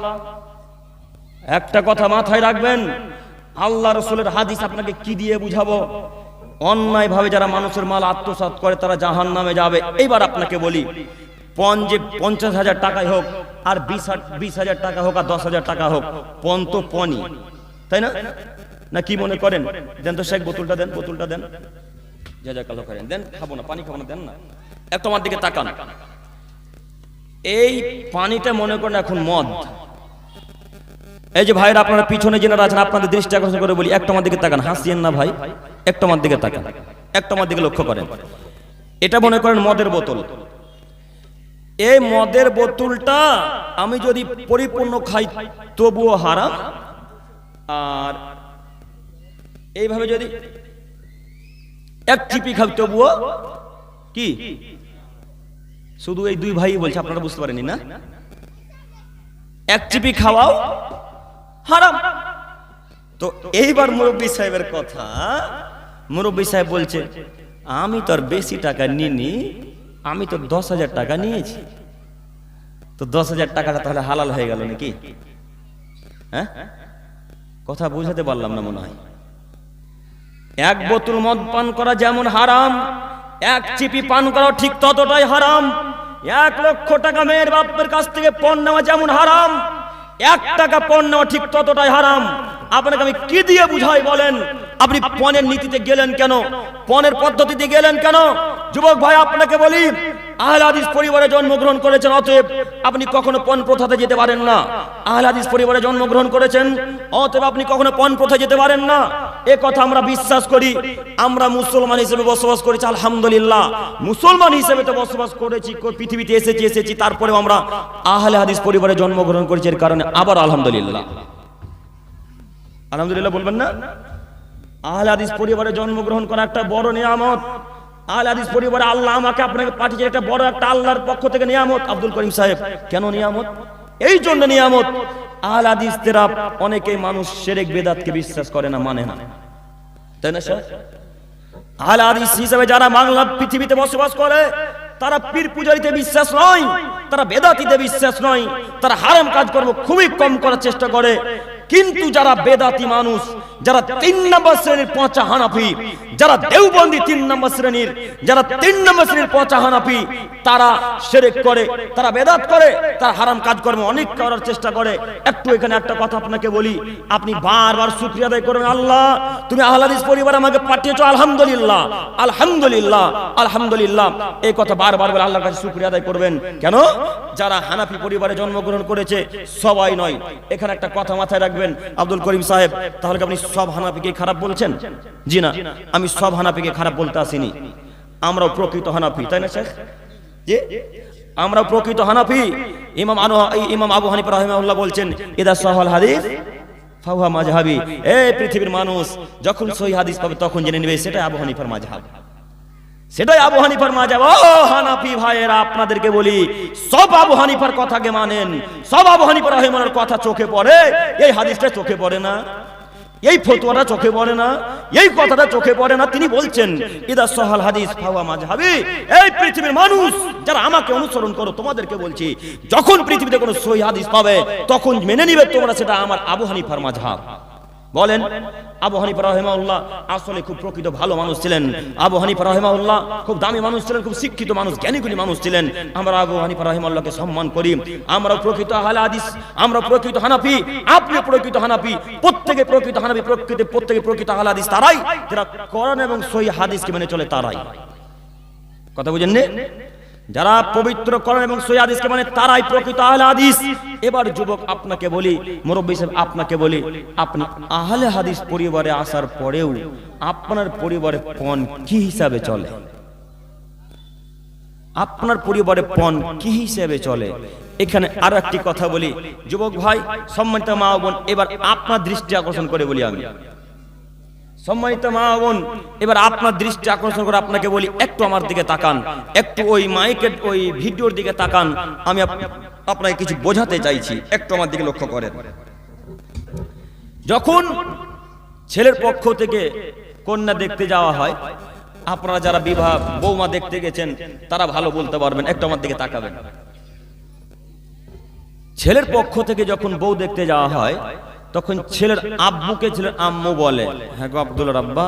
একটা কথা মাথায় রাখবেন, আল্লাহ রাসূলের হাদিস আপনাকে কি দিয়ে বুঝাবো? অন্যায় ভাবে যারা মানুষের মাল আত্মসাৎ করে তারা জাহান্নামে যাবে। এইবার আপনাকে বলি, পণ যে 50,000 টাকাই হোক আর 20,000 টাকা হোক আর 10,000 টাকা হোক, পণ তো পণই, তাই না? না কি মনে করেন? দেন তো শেখ, বোতলটা দেন, বোতলটা দেন, জাযাকাল্লাহ খাইরান দেন। খাবো না, পানি খাবো না, দেন না। একটু আমার দিকে তাকান। এই পানিটা মনে করেন এখন মদ। এই যে ভাইরা আপনারা পিছনে যেনারা আছেন, আপনাদের দৃষ্টি আকর্ষণ করে বলি, একটু আমার দিকে তাকান, হাসিয়েন না ভাই, একটু আমার দিকে তাকান, একটু আমার দিকে লক্ষ্য করেন। এটা মনে করেন মদের বোতল। এই মদের বোতলটা আমি যদি পরিপূর্ণ খাই তবুও হারাম, আর এইভাবে যদি এক চিপি খাই তবুও কি? শুধু এই দুই ভাই বলছে, আপনারা বুঝতে পারেননি না? এক চিপি খাওয়াও হারাম। তো এইবার মুরব্বী সাহেবের কথা, মুরব্বী সাহেব বলছে আমি তো আর বেশি টাকা নিইনি, আমি তো 10,000 টাকা নিয়েছি। তো 10,000 টাকাটা তাহলে হালাল হয়ে গেল নাকি? হ্যাঁ, কথা বুঝাতে পারলাম না মনে হয়। এক বোতল মদ পান করা যেমন হারাম, এক চিপি পান করা ঠিক ততটাই হারাম। 1 লক্ষ টাকা মেয়ের বাপের কাছ থেকে পণ নেওয়া যেমন হারাম, 1 টাকা পণ নেওয়া ঠিক ততটাই হারাম। আপনাকে আমি কি দিয়ে বুঝাই বলেন? আপনি পণের নীতিতে গেলেন কেন? পণের পদ্ধতিতে গেলেন কেন? যুবক ভাই আপনাকে বলি, আহলে হাদিস পরিবারে জন্মগ্রহণ করেছেন, অতএব আপনি কখনো পণ প্রথাতে যেতে পারেন না। আহলে হাদিস পরিবারে জন্মগ্রহণ করেছেন, অতএব আপনি কখনো পণ প্রথা যেতে পারেন না। এ কথা আমরা বিশ্বাস করি। আমরা মুসলমান হিসেবে বসবাস করেছি, আলহামদুলিল্লাহ। মুসলমান হিসেবে তো বসবাস করেছি, পৃথিবীতে এসেছি, তারপরেও আমরা আহলে হাদিস পরিবারে জন্মগ্রহণ করেছি। এর কারণে আবার আলহামদুলিল্লাহ, আলহামদুলিল্লাহ বলবেন না? আহলে হাদিস পরিবারে জন্মগ্রহণ করা একটা বড় নিয়ামত। আহলে হাদিস পরিবারে আল্লাহ আমাকে আপনাকে পাঠিয়েছে, একটা বড় একটা আল্লাহর পক্ষ থেকে নিয়ামত। আব্দুল করিম সাহেব, কেন নিয়ামত? এই জন্য নিয়ামত, আহলে হাদিসরা অনেকেই মানুষ শিরক বিদআতকে বিশ্বাস করে না, মানে না, তাই না স্যার? আহলে হাদিস হিসেবে যারা বাংলা পৃথিবীতে বসবাস করে, তারা পীর পূজারীতে বিশ্বাস নয়, তারা বেদাতিতে বিশ্বাস নয়, তারা হারাম কাজকর্ম খুবই কম করার চেষ্টা করে। কিন্তু যারা বেদাতি মানুষ, যারা 3 নম্বর শ্রেণীর পচা হানাফি, যারা দেওবন্দি 3 নম্বর শ্রেণীর, যারা 3 নম্বর শ্রেণীর পচা হানাফি, তারা শিরক করে, তারা বেদাত করে, তারা হারাম কাজকর্ম অনেক করার চেষ্টা করে। একটু এখানে একটা কথা আপনাকে বলি, আপনি বারবার শুকরিয়া আদায় করবেন, আল্লাহ তুমি আহলে হাদিস পরিবার আমাকে পাঠিয়েছো, আলহামদুলিল্লাহ আলহামদুলিল্লাহ আলহামদুলিল্লাহ। এই কথা বারবার বলে আল্লাহর কাছে শুকরিয়া আদায় করবেন। কেন? যারা হানাফি পরিবারে জন্মগ্রহণ করেছে সবাই নয়। এখানে একটা কথা মাথায় রাখবেন আব্দুল করিম সাহেব, তাহলে কি আপনি সব হানাফিকে খারাপ বলছেন? জি না, আমি সব হানাফিকে খারাপ বলতে আসিনি। আমরাও প্রকৃত হানাফি, তাই না শেখ? জি, আমরাও প্রকৃত হানাফি। ইমাম আবু হানিফা রাহিমাহুল্লাহ বলছেন, ইদা সাহাল হাদিস ফাহুয়া মাজহাবি। এই পৃথিবীর মানুষ যখন সহিহ হাদিস পাবে তখন জেনে নেবে সেটাই আবু হানিফার মাযহাব, সেটাই আবু হানিফার মাযহাব। ও হানাফি ভাইয়েরা, আপনাদেরকে বলি, সব আবু হানিফার কথাকে মানেন, সব আবু হানিফা রাহিমাহুল্লাহর কথা চোখে পড়ে, এই হাদিসটা চোখে পড়ে না, এই ফতোয়াটা চোখে পড়ে না, এই কথাটা চোখে পড়ে না। তিনি বলছেন ইদা সাহাল হাদিস ফাহুয়া মাজহাবি। এই পৃথিবীর মানুষ যারা আমাকে অনুসরণ করো, তোমাদেরকে বলছি, যখন পৃথিবীতে কোনো সহিহ হাদিস পাবে তখন মেনে নিবে তোমরা সেটা আমার আবু হানিফার মাযহাব। বলেন, আবু হানিফা রাহিমাহুল্লাহ আসলে খুব প্রকৃত ভালো মানুষ ছিলেন। আবু হানিফা রাহিমাহুল্লাহ খুব দামি মানুষ ছিলেন, খুব শিক্ষিত মানুষ, জ্ঞানীগুণী মানুষ ছিলেন। আমরা আবু হানিফা রাহিমাহুল্লাহকে সম্মান করি। আমরা প্রকৃত আহলে হাদিস, আমরা প্রকৃত হানাফি, আপনি প্রকৃত হানাফি, প্রত্যেকে প্রকৃত হানাফি, প্রত্যেকে প্রকৃত আহলে হাদিস তারাই যারা কোরআন এবং সহিহ হাদিসকে মেনে চলে, তারাই। কথা বুঝেন না? যারা পবিত্র কোরআন এবং সহিহ হাদিসকে মানে তারাই প্রকৃত আহলে হাদিস। এবার যুবক আপনাকে বলি, মুরব্বি সাহেব আপনাকে বলি, আপনি আহলে হাদিস পরিবারে আসার পরেও আপনার পরিবারে পণ কি হিসাবে চলে? আপনার পরিবারে পণ কি হিসাবে চলে? এখানে আরো একটি কথা বলি, যুবক ভাই, সম্মানিত মা বোন, এবার আপনার দৃষ্টি আকর্ষণ করে বলি আমি, সম্মানিত মা বোন, এবার আপনার দৃষ্টি আকর্ষণ করে আপনাকে বলি, একটু আমার দিকে তাকান, একটু ওই মাইকের ওই ভিডিওর দিকে তাকান। আমি আপনাকে কিছু বোঝাতে চাইছি, একটু আমার দিকে লক্ষ্য করেন। যখন ছেলের পক্ষ থেকে কন্যা দেখতে যাওয়া হয়, আপনারা যারা বিবাহ বৌমা দেখতে গেছেন তারা ভালো বলতে পারবেন, একটু আমার দিকে তাকাবেন। ছেলের পক্ষ থেকে যখন বউ দেখতে যাওয়া হয় তখন ছেলের আব্বুকে ছেলের আম্মু বলে, হ্যাঁ গো আব্দুল্লাহর আব্বা,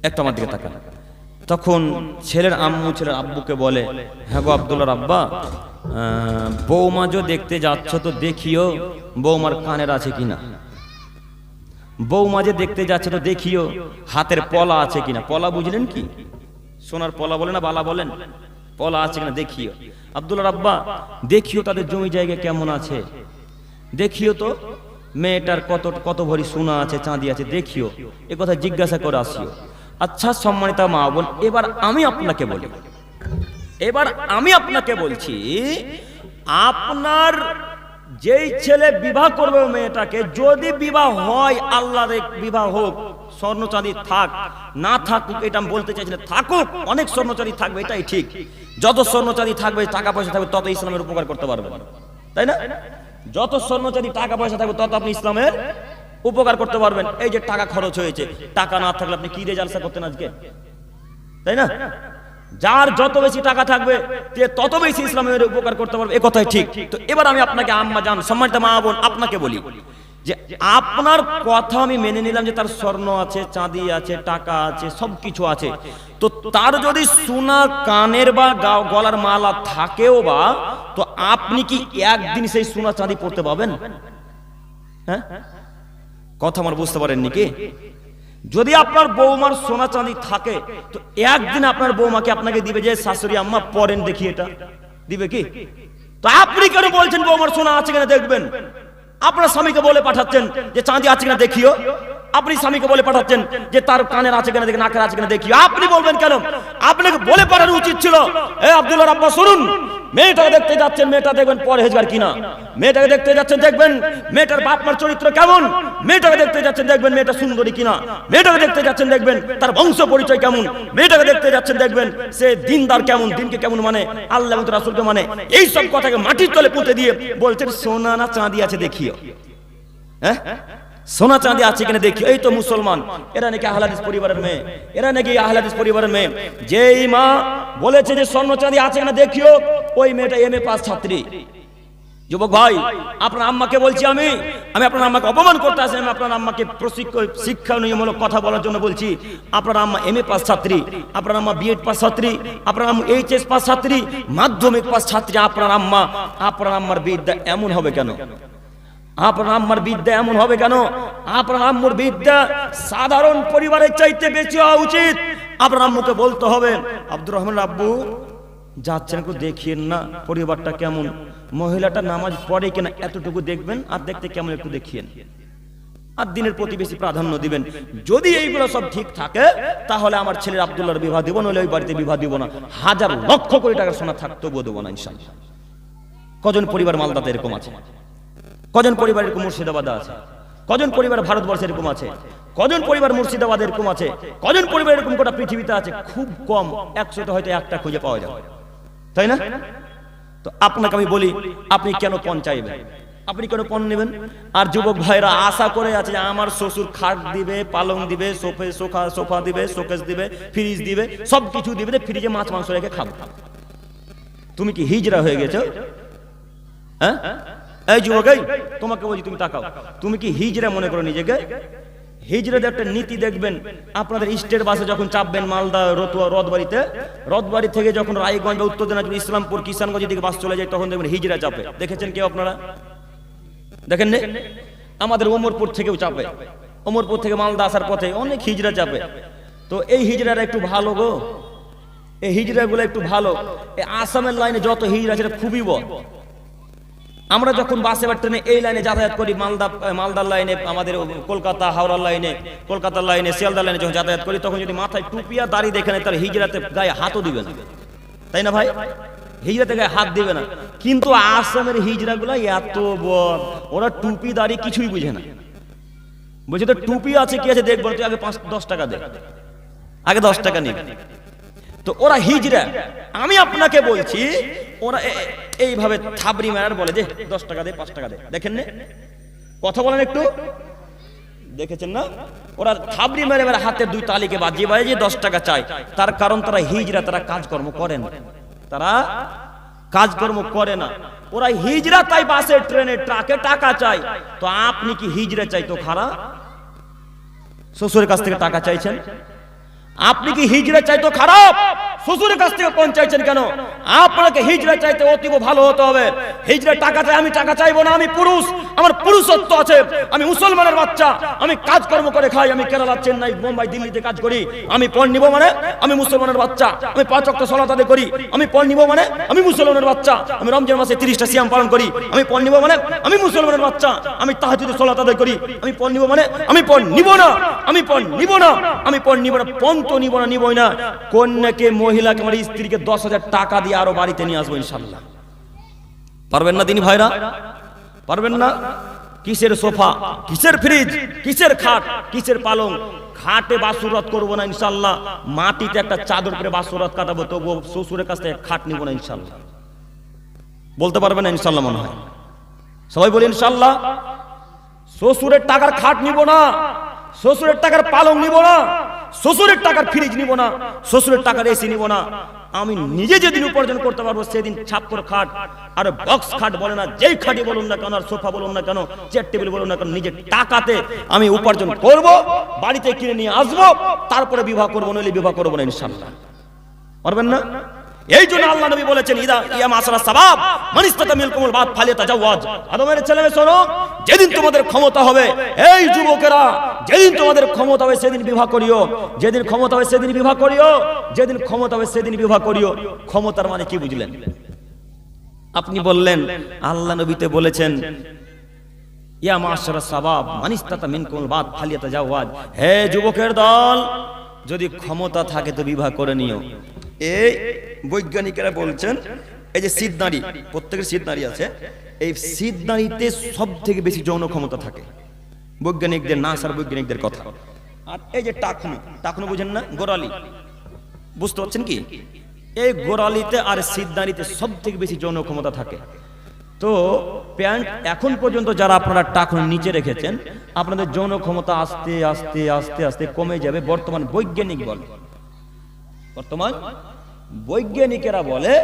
একটু আমার দিকে তাকান। তখন ছেলের আম্মু ছেলের আব্বুকে বলে, হ্যাঁ গো আব্দুল্লাহর আব্বা, বৌমা যে দেখতে যাচ্ছ তো দেখিও বৌমার কানের আছে কিনা, বৌমা যে দেখতে যাচ্ছে তো দেখিও হাতের পলা আছে কিনা। পলা বুঝলেন কি? সোনার পলা বলে না, বালা বলেন, পলা আছে কিনা দেখিও। আব্দুল্লাহর আব্বা, দেখিও তাদের জমি জায়গা কেমন আছে, দেখিও তো মেয়েটার কত ভরি সোনা আছে, চাঁদি আছে, দেখিও। এ কথা জিজ্ঞাসা করে আসিও। আচ্ছা সম্মানিত মা বোন, এবার আমি আপনাকে বলছি, আপনার যেই ছেলে বিবাহ করবে মেয়েটাকে, যদি বিবাহ হয় আল্লাহর বিবাহ হোক, স্বর্ণ চাঁদি থাক না থাকুক এটা আমি বলতে চাইছি না, থাকুক, অনেক স্বর্ণ চাঁদি থাকবে এটাই ঠিক। যত স্বর্ণ চাঁদি থাকবে, টাকা পয়সা থাকবে, তত ইসলামের উপকার করতে পারবেন, তাই না? যত স্বর্ণ চাঁদি টাকা পয়সা থাকবে তত আপনি ইসলামের উপকার করতে পারবেন। এই যে টাকা খরচ হয়েছে, টাকা না থাকলে আপনি কি দিয়ে জালসা করতেন আজকে, তাই না? যার যত বেশি টাকা থাকবে তত বেশি ইসলামের উপকার করতে পারবে, এ কথাই ঠিক। তো এবার আমি আপনাকে আম্মা জান, সম্মানিত মা বোন, আপনাকে বলি যে আপনার কথা আমি মেনে নিলাম যে তার স্বর্ণ আছে, চাঁদি আছে, টাকা আছে, সবকিছু আছে, তো তার যদি সোনা কানের বা গলার মালা থাকেও বা, তো আপনি কি একদিন সেই সোনা চাঁদি পড়তে পাবেন? হ্যাঁ, কথা আমার বুঝতে পারেননি কি? যদি আপনার বৌমার সোনা চাঁদি থাকে তো একদিন আপনার বৌমাকে আপনাকে দিবে যে শাশুড়ি আম্মা পরেন দেখি, এটা দিবে কি? তো আপনি কেন বলছেন বৌমার সোনা আছে কিনা দেখবেন? আপনার স্বামীকে বলে পাঠাচ্ছেন যে চাঁদি আছে কিনা দেখিও, আপনি স্বামীকে বলে পাঠাচ্ছেন যে তার কানের আছে কিনা দেখি, নাকের আছে কিনা দেখিও। আপনি বলবেন কেন? আপনাকে বলে পাঠানো উচিত ছিল, এ আব্দুল্লাহর আব্বা শুনুন, মেয়েটাকে দেখতে যাচ্ছেন, মেয়েটা দেখবেন পরহেজগার কিনা, মেয়েটাকে দেখতে যাচ্ছেন দেখবেন মেয়েটার বাপ মার চরিত্র কেমন, মেয়েটাকে দেখতে যাচ্ছেন দেখবেন মেয়েটা সুন্দরী কিনা, মেয়েটাকে দেখতে যাচ্ছেন দেখবেন তার বংশ পরিচয় কেমন, মেয়েটাকে দেখতে যাচ্ছেন দেখবেন সে দিনদার কেমন, দিনকে কেমন মানে, আল্লাহ এবং রাসূলকে মানে। এই সব কথাকে মাটির তলে পুঁতে দিয়ে বলছেন সোনা না চাঁদি আছে দেখিও। হ্যাঁ, সোনা চাঁদি আছে কিনা দেখিও। এই তো মুসলমান, এরা নাকি আহলে হাদিস পরিবারের মেয়ে, এরা নাকি আহলে হাদিস পরিবারের মেয়ে। যেই মা বলেছে যে স্বর্ণ চাঁদি আছে কিনা দেখিও, ওই মেয়েটা এমএ পাস ছাত্রী, যুবক ভাই, আপনার আম্মাকে বলছি, আমি আপনার আম্মাকে অপমান করতে আসি, আমি আপনার আম্মাকে শিক্ষামূলক কথা বলার জন্য বলছি। আপনার আম্মা MA পাস ছাত্রী, আপনার আম্মা B.Ed পাস ছাত্রী, আপনার আম্মা HS পাস ছাত্রী, মাধ্যমিক পাস ছাত্রী। আপনার আম্মার বিদ্যা এমন হবে কেন? আপনার আম্মার বিদ্যা এমন হবে কেন? আপনার আম্মুর বিদ্যা সাধারণ পরিবারের চাইতে বেশি হওয়া উচিত। আপনার আম্মুকে বলতে হবে, আব্দুর রহমান আব্বু যাচ্ছেন, একটু দেখিয়েন না পরিবারটা কেমন, মহিলাটা নামাজ পড়ে কিনা এতটুকু দেখবেন, আর দেখতে কেমন একটু দেখিয়েন, আর দিনের প্রতি বেশি প্রাধান্য দিবেন। যদি এইগুলো সব ঠিক থাকে তাহলে আমার ছেলের আব্দুল্লাহর বিবাহ দিব, নইলে ওই বাড়িতে বিবাহ দিব না। হাজার লক্ষ কোটি টাকার সোনা থাকতেও দেবো না ইনশাআল্লাহ। কজন পরিবার মালদাতে এরকম আছে? কজন পরিবার এরকম মুর্শিদাবাদে আছে? কজন পরিবার ভারতবর্ষে এরকম আছে? কজন পরিবার মুর্শিদাবাদ এরকম আছে? কজন পরিবার এরকম গোটা পৃথিবীতে আছে? খুব কম, 100তে হয়তো একটা খুঁজে পাওয়া যাবে, তাই না? তো আপনাকে আমি বলি, আপনি কেন পণ চাইবেন? আপনি কেন পণ নেবেন? আর যুবক ভাইরা আশা করে আছে যে আমার শ্বশুর খাট দিবে, পালং দিবে, সোফা দিবে, শোকেস দিবে, ফ্রিজ দিবে, সবকিছু দিবে, ফ্রিজে মাছ মাংস রেখে খাবো। তুমি কি হিজড়া হয়ে গেছো? হ্যাঁ, এই যুবক, তোমাকে বলছি, তুমি তাকাও, তুমি কি হিজড়া মনে করো নিজেকে? হিজড়াদের একটা নীতি দেখবেন, আপনাদের স্টেট বাসে যখন চাপবেন মালদা রতুয়া রথবাড়ি থেকে যখন রায়গঞ্জ বা উত্তর দিনাজপুর, ইসলামপুর, কিষানগঞ্জ দিকে বাস চলে যায়, তখন দেখবেন হিজড়া চাপে। দেখেছেন কেউ আপনারা? দেখেন না? আমাদের ওমরপুর থেকেও চাপে, ওমরপুর থেকে মালদা আসার পথে অনেক হিজড়া চাপে। তো এই হিজড়ারা একটু ভালো গো, এই হিজড়াগুলো একটু ভালো। এই আসামের লাইনে যত হিজড়া আছে খুবই বড়। আমরা যখন বাসে বা ট্রেনে এই লাইনে যাতায়াত করি, মালদার লাইনে, আমাদের কলকাতা হাওড়ার লাইনে, কলকাতার লাইনে, শিয়ালদার লাইনে যখন যাতায়াত করি, তখন যদি মাথায় টুপি আর দাড়ি দেখে নেয়, তাহলে হিজড়াতে গায়ে হাতও দিবে না, তাই না ভাই? হিজড়াতে গায়ে হাত দিবে না। কিন্তু আসামের হিজড়াগুলো এত বড়, ওরা টুপি দাড়ি কিছুই বুঝে না। বলছে তো টুপি আছে কি আছে দেখবো, তুই আগে 5-10 টাকা দে, আগে 10 টাকা নিবি। তো ওরা হিজড়া। আমি আপনাকে বলছি, ওরা এইভাবে থাবড়ি মারার বলে যে 10 টাকা দে, 5 টাকা দে। দেখেন না? কথা বলেন একটু, দেখেছেন না? ওরা থাবড়ি মেরে মেরে হাতের 2 তালিকে বাজিয়ে বাজিয়ে 10 টাকা চায়। তার কারণ তারা হিজড়া, তারা কাজকর্ম করে না, তারা কাজকর্ম করে না। ওরা হিজড়া, তাই বাসে ট্রেনে ট্রাকে টাকা চায়। তো আপনি কি হিজড়া চাইতো খারাপ? শ্বশুরের কাছ থেকে টাকা চাইছেন? আপনি কি হিজড়া চাইতো খারাপ? শ্বশুরের কাছ থেকে পণ চাইছেন কেন? আপনাকে হিজড়া চাইতে অতীব ভালো হতে হবে। হিজড়া টাকা চাই, আমি টাকা চাইবো না। আমি পুরুষ, আমার পুরুষত্ব আছে, আমি মুসলমানের বাচ্চা, আমি কাজকর্ম করে খাই, আমি কেরালা, চেন্নাই, মুম্বাই, দিল্লিতে কাজ করি। আমি পণ নিব মানে আমি মুসলমানের বাচ্চা, আমি 5 ওয়াক্ত সালাত আদায় করি। আমি পণ নিব মানে আমি মুসলমানের বাচ্চা, আমি রমজান মাসে 30টা সিয়াম পালন করি। আমি পণ নিব মানে আমি মুসলমানের বাচ্চা, আমি তাহাজ্জুদের সালাত আদায় করি। আমি পণ নিব মানে আমি পণ নিব না, আমি পণ নিব না, আমি পণ নিব না। পণ তো নিব না, নিবই না। কন্যাকে, মহিলাকে, আমার স্ত্রীকে 10,000 টাকা দিয়ে আরো বাড়িতে নিয়ে আসবো ইনশাআল্লাহ। পারবেন না দিনী ভাইরা? পারবেন না? কিসের সোফা, কিসের ফ্রিজ, কিসের খাট, কিসের পালং? খাটে বাসুরাত করবো না ইনশাআল্লাহ। মাটিতে একটা চাদর করে বাসুরাত কাটাবো, তবুও শ্বশুরের কাছ থেকে খাট নিব না ইনশাআল্লাহ। বলতে পারবেন না ইনশাআল্লাহ? মনে হয় সবাই বলি ইনশাআল্লাহ। শ্বশুরের টাকার খাট নিব না, শ্বশুরের টাকার পালং নিব না, শ্বশুরের টাকার ফ্রিজ নিব না, শ্বশুরের টাকার এসি নিব না। আমি নিজে যেদিন উপার্জন করতে পারবো সেদিন ছাপ্পর খাট আর বক্স খাট বলে না, যেই খাটই বলুন না কেন, আর সোফা বলুন না কেন, চেয়ার টেবিল বলুন না কেন, নিজের টাকাতে আমি উপার্জন করব, বাড়িতে কিনে নিয়ে আসবো, তারপরে বিবাহ করবো, নইলে বিবাহ করবো না ইনশাআল্লাহ। পারবেন না? এই জন্য আল্লাহ নবী বলেছেন, ইদা ইয়া মাসারা সাবাব মান ইসতাতা মিনকুমুল বাত ফালিয়াতাজাওয়াজ। আদমের ছেলেমেয়ে শোনো, যেদিন তোমাদের ক্ষমতা হবে, এই যুবকেরা, যেদিন তোমাদের ক্ষমতা হবে সেদিন বিবাহ করিও, যেদিন ক্ষমতা হবে সেদিন বিবাহ করিও, যেদিন ক্ষমতা হবে সেদিন বিবাহ করিও। ক্ষমতার মানে কি বুঝলেন? আপনি বললেন আল্লাহ নবীতে বলেছেন ইয়া মাসারা সাবাব মান ইসতাতা মিনকুমুল বাত ফালিয়াতাজাওয়াজ। হে যুবকের দল, যদি ক্ষমতা থাকে তো বিবাহ করে নিও। এই বৈজ্ঞানিকেরা বলছেন, এই যে শীত নারী, প্রত্যেকের শীত নারী আছে, এই শীত নারীতে সব থেকে বেশি যৌন ক্ষমতা থাকে, বৈজ্ঞানিকদের, নাসার বৈজ্ঞানিকদের কথা। আর এই যে টাকনু বুঝেন না, গোড়ালি, বুঝতে পারছেন কি? এই গোড়ালিতে আর শীত নারীতে সব থেকে বেশি যৌন ক্ষমতা থাকে। তো প্যান্ট এখন পর্যন্ত যারা আপনারা টাকনু নিচে রেখেছেন, আপনাদের যৌন ক্ষমতা আস্তে আস্তে আস্তে আস্তে কমে যাবে, বর্তমান বৈজ্ঞানিক বলে। বর্তমান বৈজ্ঞানিকেরা বলে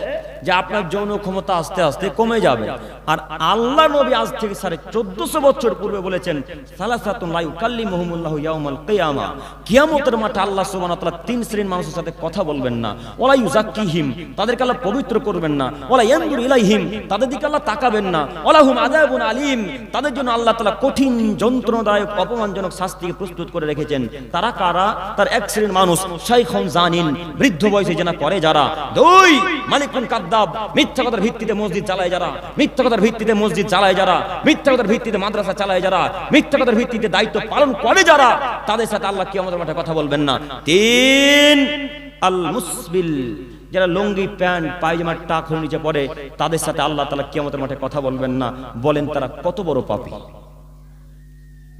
যে আপনার যৌন ক্ষমতা আস্তে আস্তে কমে যাবে। আর আল্লাহ নবী আজ থেকে 1450 বছর পূর্বে বলেছেন সালাসাতুন লা ইউকাল্লিমুহুমুল্লাহু ইয়াউমাল কিয়ামা, কিয়ামতের মাঠে আল্লাহ সুবহানাহু ওয়া তাআলা তিন শ্রেণীর মানুষের সাথে কথা বলবেন না। ওয়ালা ইউযাক্কিহিম, তাদেরকে আল্লাহ পবিত্র করবেন না। ওয়ালা ইয়ানজুরু ইলাইহিম, তাদের দিকে আল্লাহ তাকাবেন না। ওয়ালা হুম আযাবুন আলীম, তাদের জন্য আল্লাহ তাআলা কঠিন যন্ত্রণাদায়ক অপমানজনক শাস্তিকে প্রস্তুত করে রেখেছেন। তারা কারা? তার এক শ্রেণীর মানুষ শাইখুন জানিন, বৃদ্ধ বয়সে জেনা করে যারা। দুই, মালিকুন কাদ্দাব, মিথ্যা কথার ভিত্তিতে মসজিদ চালায় যারা, মিথ্যা কথার ভিত্তিতে মসজিদ চালায় যারা, মিথ্যা কথার ভিত্তিতে মাদ্রাসা চালায় যারা, মিথ্যা কথার ভিত্তিতে দায়িত্ব পালন করে যারা, তাদের সাথে আল্লাহ কিয়ামতের মাঠে কথা বলবেন না। তিন, আল মুসবিল, যারা লুঙ্গি প্যান্ট পায়জামার টাক হয়ে নিচে পড়ে, তাদের সাথে আল্লাহ তাআলা কিয়ামতের মাঠে কথা বলবেন না। বলেন তারা কত বড় পাপী,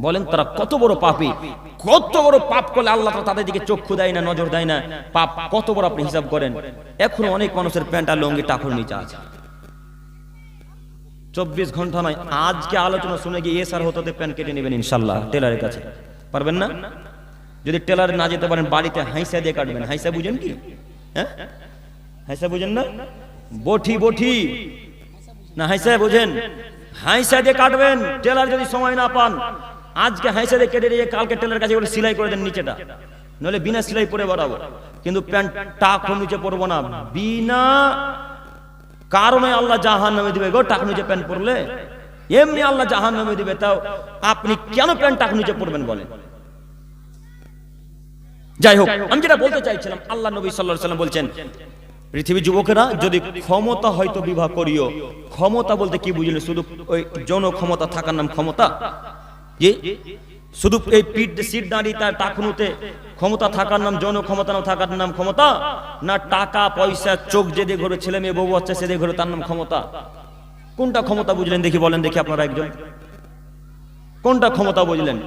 বলেন তারা কত বড় পাপী। কত বড় পাপ করলে আল্লাহ তাআলা তাদের দিকে চক্ষু দেয় না, নজর দেয় না। পাপ কত বড় আপনি হিসাব করেন। এখনো অনেক মানুষের প্যান্ট আর লুঙ্গি টাকুর নিচে আছে। 24 ঘন্টা নয়, আজকে আলোচনা শুনে গিয়ে এসআর হতে প্যান্ট কেটে নেবেন ইনশাআল্লাহ টেলারের কাছে। পারবেন না? যদি টেলারে না যেতে পারেন বাড়িতে হাইসা দিয়ে কাটবেন। হাইসা বুঝেন কি? হ্যাঁ, হাইসা বুঝেন না? বটি বটি না, হাইসা বুঝেন? হাইসা দিয়ে কাটবেন। টেলার যদি সময় না পান, আজকে হাইসা দিয়ে কেটে দিয়ে কালকে টেলার কাছে বলে সেলাই করে দেন নিচেটা, নইলে বিনা সেলাই পরে বাড়াবো। কিন্তু প্যান্ট টাক নিচে পরবো না, বিনা কারণে আল্লাহ জাহান্নামে দিবে গো টাক নিচে প্যান্ট পরলে। এমনি আল্লাহ জাহান্নামে দিবে, তাও আপনি কেন প্যান্ট টাক নিচে পরবেন বলেন? যাই হোক, আমি যেটা বলতে চাইছিলাম, আল্লাহ নবী সাল্লাল্লাহু আলাইহি ওয়াসাল্লাম বলছেন পৃথিবীর যুবকেরা যদি ক্ষমতা হয়তো বিবাহ করিও। ক্ষমতা বলতে কি বুঝলেন? শুধু ওই যৌন ক্ষমতা থাকার নাম ক্ষমতা? যে শুধু এই পিঠ সিট দাঁড়িয়ে তার টাকুনুতে ক্ষমতা থাকার নাম যৌন ক্ষমতা, না থাকার নাম ক্ষমতা? না টাকা পয়সা চোখ যেদে ঘরে ছেলে মেয়ে বউ বাচ্চা সেদে ঘরে তার নাম ক্ষমতা? কোনটা ক্ষমতা বুঝলেন দেখি, বলেন দেখি আপনারা একজন, কোনটা ক্ষমতা বুঝলেন?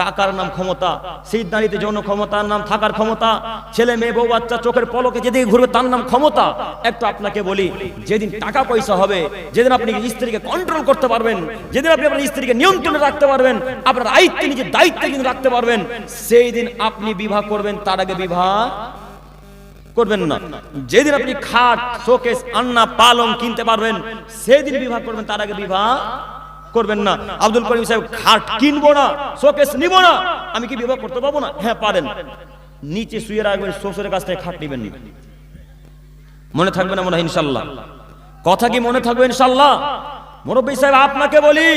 টাকার নাম ক্ষমতা, সিট দাঁড়িতে যৌন ক্ষমতার নাম থাকার ক্ষমতা, ছেলে মেয়ে বউ বাচ্চা চোখের পলকে যেদিকে ঘুরবে তার নাম ক্ষমতা। একটু আপনাকে বলি, যেদিন টাকা পয়সা হবে, যেদিন আপনি স্ত্রীকে কন্ট্রোল করতে পারবেন, যেদিন আপনি আপনার স্ত্রীকে নিয়ন্ত্রণে রাখতে পারবেন, আপনার আয়ত্তে নিজের দায়িত্বে কিন্তু রাখতে পারবেন, সেই দিন আপনি বিবাহ করবেন। তার আগে বিবাহ করবেন না। যেদিন আপনি খাট শোকেস আন্না পালং কিনতে পারবেন, সেই দিন বিবাহ করবেন। তার আগে বিবাহ করবেন না। আব্দুল করিম সাহেব, খাট কিনবো না, শোকেস নিব না, আমি কি বিবাহ করতে পারবো না? হ্যাঁ পারেন। নিচে শুয়ে রাখবেন, শ্বশুরের কাছ থেকে খাট নিবেন না। মনে থাকবে না মনে হয় ইনশাআল্লাহ? কথা কি মনে থাকবে ইনশাআল্লাহ? মুরব্বী সাহেব আপনাকে বলি,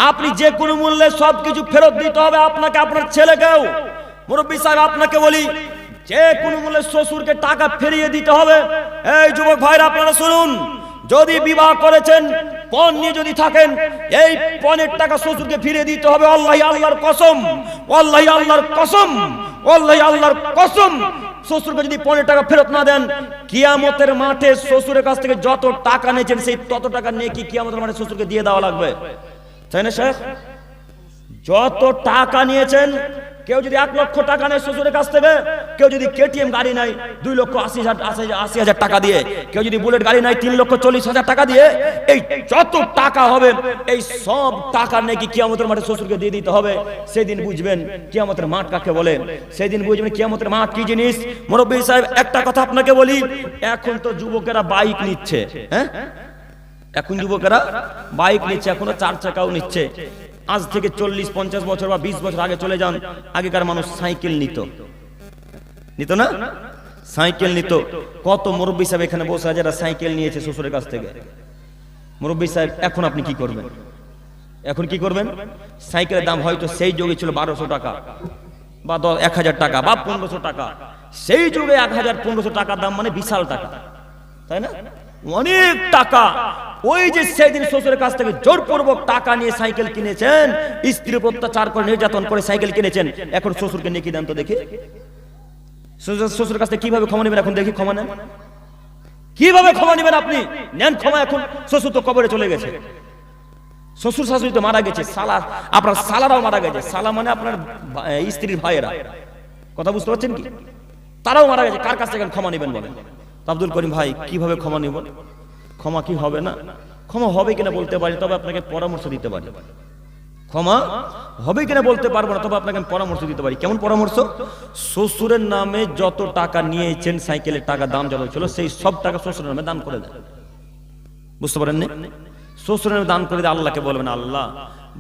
আপনি যে কোনো মূল্যে সবকিছু ফেরত দিতে হবে আপনাকে, আপনার ছেলেকেও। মুরব্বী সাহেব আপনাকে বলি, যে কোনো মূল্যে শ্বশুরকে টাকা ফিরিয়ে দিতে হবে। এই যুবক ভাইরা আপনারা শুনুন, যদি বিবাহ করেছেন, পণ নিয়ে যদি থাকেন, এই পণের টাকা শ্বশুরকে ফিরিয়ে দিতে হবে। আল্লাহি আল্লাহর কসম, আল্লাহি আল্লাহর কসম, আল্লাহি আল্লাহর কসম, শ্বশুরকে যদি পণের টাকা ফেরত না দেন, কিয়ামতের মাঠে শ্বশুরের কাছ থেকে যত টাকা নিয়েছেন সেই তত টাকা নেকি কিয়ামতের মাঠে শ্বশুরকে দিয়ে দেওয়া লাগবে। তাই না শেখ? যত টাকা নিয়েছেন, কেউ যদি 1 লক্ষ টাকা নেয় শ্বশুরের কাছ থেকে, কেউ যদি কেটিএম গাড়ি নেয় 2,80,000 টাকা দিয়ে, কেউ যদি বুলেট গাড়ি নেয় 3,40,000 টাকা দিয়ে, এই যত টাকা হবে এই সব টাকা নাকি কিয়ামতের মাঠে শ্বশুরকে দিয়ে দিতে হবে। সেদিন বুঝবেন কিয়ামতের মাঠ কাকে বলে, সেদিন বুঝবেন কিয়ামতের মাঠ কি জিনিস। মুরব্বী সাহেব একটা কথা আপনাকে বলি, এখন তো যুবকেরা বাইক নিচ্ছে। হ্যাঁ, এখন যুবকেরা বাইক নিচ্ছে, এখনো 4 চাকাও নিচ্ছে। আজ থেকে 40-50 বছর বা 20 বছর আগে চলে যান, আগেকার মানুষ সাইকেল নিত না? সাইকেল নিত। কত মুরব্বী সাহেব এখানে বসে আছে যারা সাইকেল নিয়েছে শ্বশুরের কাছ থেকে। মুরব্বী সাহেব এখন আপনি কি করবেন? এখন কি করবেন? সাইকেলের দাম হয়তো সেই যুগে ছিল 1200 টাকা বা 1000 টাকা বা 1500 টাকা। সেই যুগে 1000-1500 টাকার দাম মানে বিশাল টাকা, তাই না? অনেক টাকা। ওই যে সেদিন শ্বশুরের কাছ থেকে জোরপূর্বক টাকা নিয়ে সাইকেল কিনেছেন, স্ত্রী অত্যাচার করে নির্যাতন করে সাইকেল কিনেছেন, এখন শ্বশুরকে নেকি দেন তো দেখি। শ্বশুরের কাছ থেকে কিভাবে ক্ষমা নেবেন? এখন দেখি ক্ষমা নেন, কিভাবে ক্ষমা নেবেন আপনি? নেন ক্ষমা। এখন শ্বশুর তো কবরে চলে গেছে, শ্বশুর শাশুড়ি তো মারা গেছে, সালা আপনার সালারাও মারা গেছে। সালা মানে আপনার স্ত্রীর ভাইয়েরা, কথা বুঝতে পারছেন কি? তারাও মারা গেছে। কার কাছ থেকে ক্ষমা নেবেন বলেন? আব্দুল করিম ভাই কিভাবে ক্ষমা নেব? ক্ষমা কি হবে না? ক্ষমা হবে কিনা বলতে পারি, তবে আপনাকে পরামর্শ দিতে পারি। ক্ষমা হবে কিনা বলতে পারবো না, তবে আপনাকে আমি পরামর্শ দিতে পারি। কেমন পরামর্শ? শ্বশুরের নামে যত টাকা নিয়েছেন, সাইকেলের টাকা দাম যত ছিল, সেই সব টাকা শ্বশুরের নামে দান করে দেন। বুঝতে পারেননি? শ্বশুরের নামে দান করে দিয়ে আল্লাহকে বলবেন, আল্লাহ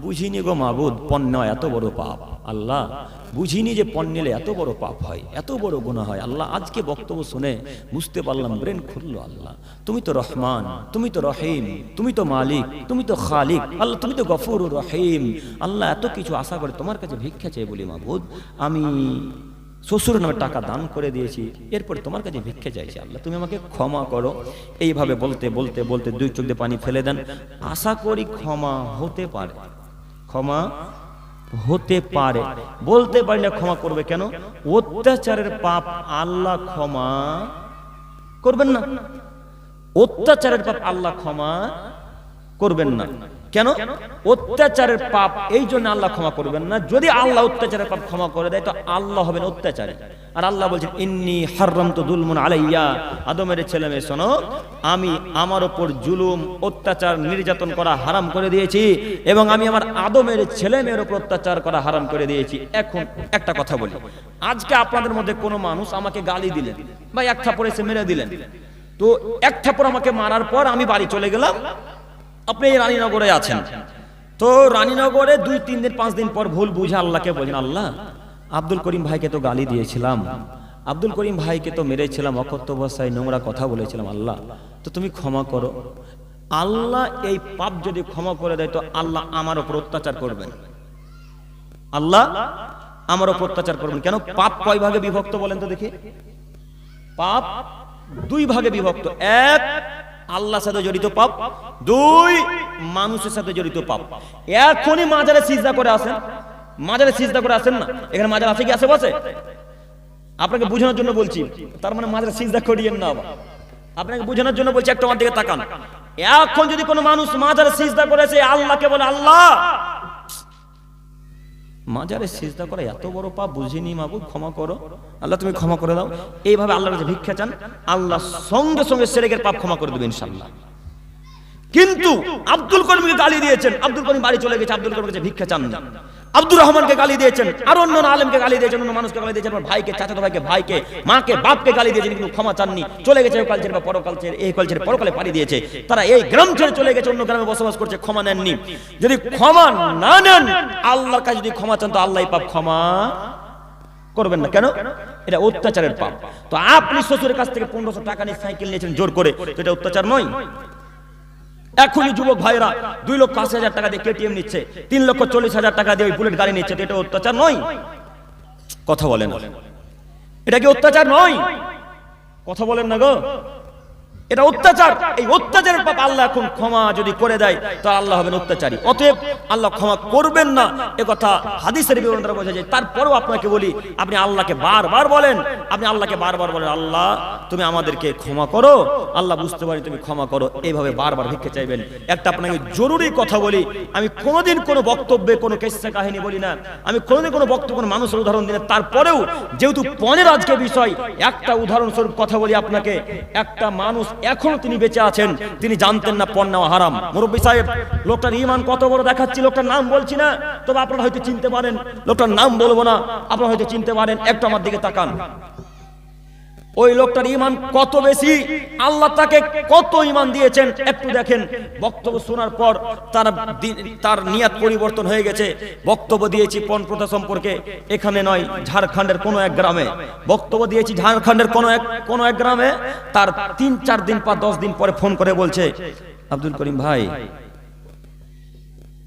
বুঝিনি গো মাবুদ, পণ্য এত বড় পাপ। আল্লাহ বুঝিনি যে পণ্য নিলে এত বড় পাপ হয়, এত বড় গুনাহ হয়। আল্লাহ আজকে বক্তব্য শুনে বুঝতে পারলাম, ব্রেন খুললো। আল্লাহ তুমি তো রহমান, তুমি তো রহিম, তুমি তো মালিক, তুমি তো খালিক, আল্লাহ তুমি তো গফুর রহিম। আল্লাহ এত কিছু আশা করে তোমার কাছে ভিক্ষা চাই বলি মাবুদ, আমি শ্বশুরের নামে টাকা দান করে দিয়েছি, এরপরে তোমার কাছে ভিক্ষা চাইছি, আল্লাহ তুমি আমাকে ক্ষমা করো। এইভাবে বলতে বলতে বলতে দুই চোখ দিয়ে পানি ফেলে দেন। আশা করি ক্ষমা হতে পারে, ক্ষমা হতে পারে। বলতে পারি না ক্ষমা করবে কেন? অত্যাচারের পাপ আল্লাহ ক্ষমা করবেন না। অত্যাচারের পাপ আল্লাহ ক্ষমা করবেন না। কেন? অত্যাচারের পাপ এই জন্য আল্লাহ ক্ষমা করবেন না। যদি আল্লাহ অত্যাচারের পাপ ক্ষমা করে দেয় তো আল্লাহ হবেন অত্যাচারী। আর আল্লাহ বলছেন, ইন্নী হাররামতু যুলমুন আলাইয়া, আদমের ছেলে মেয়ে শোনো, আমি আমার উপর জুলুম, অত্যাচার, নির্যাতন করা হারাম করে দিয়েছি, এবং আমি আমার আদমের ছেলে মেয়ের উপর অত্যাচার করা হারাম করে দিয়েছি। এখন একটা কথা বলি, আজকে আপনাদের মধ্যে কোনো মানুষ আমাকে গালি দিলেন বা এক থাপ্পড় এসে মেরে দিলেন, তো এক থাপ্পড় আমাকে মারার পর আমি বাড়ি চলে গেলাম। আপনি রানীনগরে আছেন, তো রানীনগরে 2-3 দিন 5 দিন পর ভুল বুঝে আল্লাহকে বলেন, আল্লাহ আব্দুল করিম ভাইকে তো গালি দিয়েছিলাম, আব্দুল করিম ভাইকে তো মেরেছিলাম, অকথ্য ভাষায় নোংরা কথা বলেছিলাম, আল্লাহ তো তুমি ক্ষমা করো। আল্লাহ এই পাপ যদি ক্ষমা করে দেয় তো আল্লাহ আমার উপর অত্যাচার করবেন। আল্লাহ আমার উপর অত্যাচার করবেন। কেন? পাপ কয় ভাগে বিভক্ত বলেন তো দেখি? পাপ 2 ভাগে বিভক্ত। 1 আল্লাহর সাথে জড়িত পাপ, 2 মানুষের সাথে জড়িত পাপ। এখনই মাজারে সিজদা করে আসেন, মাজারে সিজদা করে আসেন না। এখানে মাজার আছে কি আশেপাশে? আপনাকে বোঝানোর জন্য বলছি, তার মানে মাজারে সিজদা করিয়েন না। আপনাকে বোঝানোর জন্য বলছি, একটু আমার দিকে তাকান। এখন যদি কোনো মানুষ মাজারে সিজদা করেছে, আল্লাহকে বলে, আল্লাহ মাজারে সিজদা করা এত বড় পাপ, বুঝিনি মাবুদ, ক্ষমা করো, আল্লাহ তুমি ক্ষমা করে দাও। এইভাবে আল্লাহর কাছে ভিক্ষা চান, আল্লাহ সঙ্গে সঙ্গে শিরকের পাপ ক্ষমা করে দেবে ইনশাআল্লাহ। কিন্তু আব্দুল করিমকে গালি দিয়েছেন, আব্দুল করিম বাড়ি চলে গেছে, আব্দুল করিমের কাছে ভিক্ষা চান না। আব্দুর রহমানকে গালি দিয়েছেন, আর অন্য আলেমকে গালি দিয়েছেন, অন্য মানুষকে গালি দিয়েছেন, ভাইকে, চাচাতো ভাইকে, ভাইকে, মাকে, বাপকে গালি দিয়েছেন, কিন্তু ক্ষমা চাননি। চলে গেছে ওই কালচের বা পরকালচের, এই কালচের পরকালে পাড়ি দিয়েছে। তারা এই গ্রাম ছেড়ে চলে গেছে, অন্য গ্রামে বসবাস করছে, ক্ষমা নেননি। যদি ক্ষমা না নেন, আল্লাহর কাছে যদি ক্ষমা চান তো আল্লাহ এই পাপ ক্ষমা করবেন না। কেন? এটা অত্যাচারের পাপ। তো আপনি শ্বশুরের কাছ থেকে 1500 টাকা নিয়ে সাইকেল নিয়েছেন জোর করে, তো এটা অত্যাচার নয়? এখনই যুবক ভাইরা 2,80,000 টাকা দিয়ে কেটিএম নিচ্ছে, 3,40,000 টাকা দিয়ে ওই বুলেট গাড়ি নিচ্ছে, এটা অত্যাচার নয়? কথা বলেন, এটা কি অত্যাচার নয়? কথা বলেন না গো, এটা অত্যাচার। এই অত্যাচারের পাপ আল্লাহ এখন ক্ষমা যদি করে দেয় তো আল্লাহ হবেন অত্যাচারী। অতএব আল্লাহ ক্ষমা করবেন না, এ কথা হাদিসের বিবরণ দ্বারা বোঝা যায়। তারপরেও আপনাকে বলি, আপনি আল্লাহকে বারবার বলেন, আপনি আল্লাহকে বারবার বলেন, আল্লাহ তুমি আমাদেরকে ক্ষমা করো, আল্লাহ বুঝতে পারি তুমি ক্ষমা করো। এইভাবে বারবার ভিক্ষা চাইবেন। একটা আপনাকে জরুরি কথা বলি, আমি কোনোদিন কোনো বক্তব্যে কোনো কিস্সা কাহিনী বলি না, আমি কোনোদিন কোনো বক্তব্য কোনো মানুষের উদাহরণ দিই না। তারপরেও যেহেতু পণের আজকে বিষয়, একটা উদাহরণস্বরূপ কথা বলি আপনাকে। একটা মানুষ এখনো তিনি বেঁচে আছেন, তিনি জানতেন না পণ নেওয়া হারাম। মুরব্বী সাহেব, লোকটার ঈমান কত বড় দেখাচ্ছি, লোকটার নাম বলছি না, তবে আপনারা হয়তো চিনতে পারেন। লোকটার নাম বলবো না, আপনারা হয়তো চিনতে পারেন। একটু আমার দিকে তাকান, ওই লোকটার ঈমান কত বেশি, আল্লাহ তাকে কত ঈমান দিয়েছেন একটু দেখেন। বক্তব্য শোনার পর তার নিয়ত পরিবর্তন হয়ে গেছে। বক্তব্য দিয়েছি পণ প্রথা সম্পর্কে, এখানে নয়, ঝাড়খণ্ডের কোনো এক গ্রামে বক্তব্য দিয়েছি, ঝাড়খণ্ডের কোনো এক গ্রামে। তার 3-4 দিন পর 10 দিন পরে ফোন করে বলছে, আব্দুল করিম ভাই,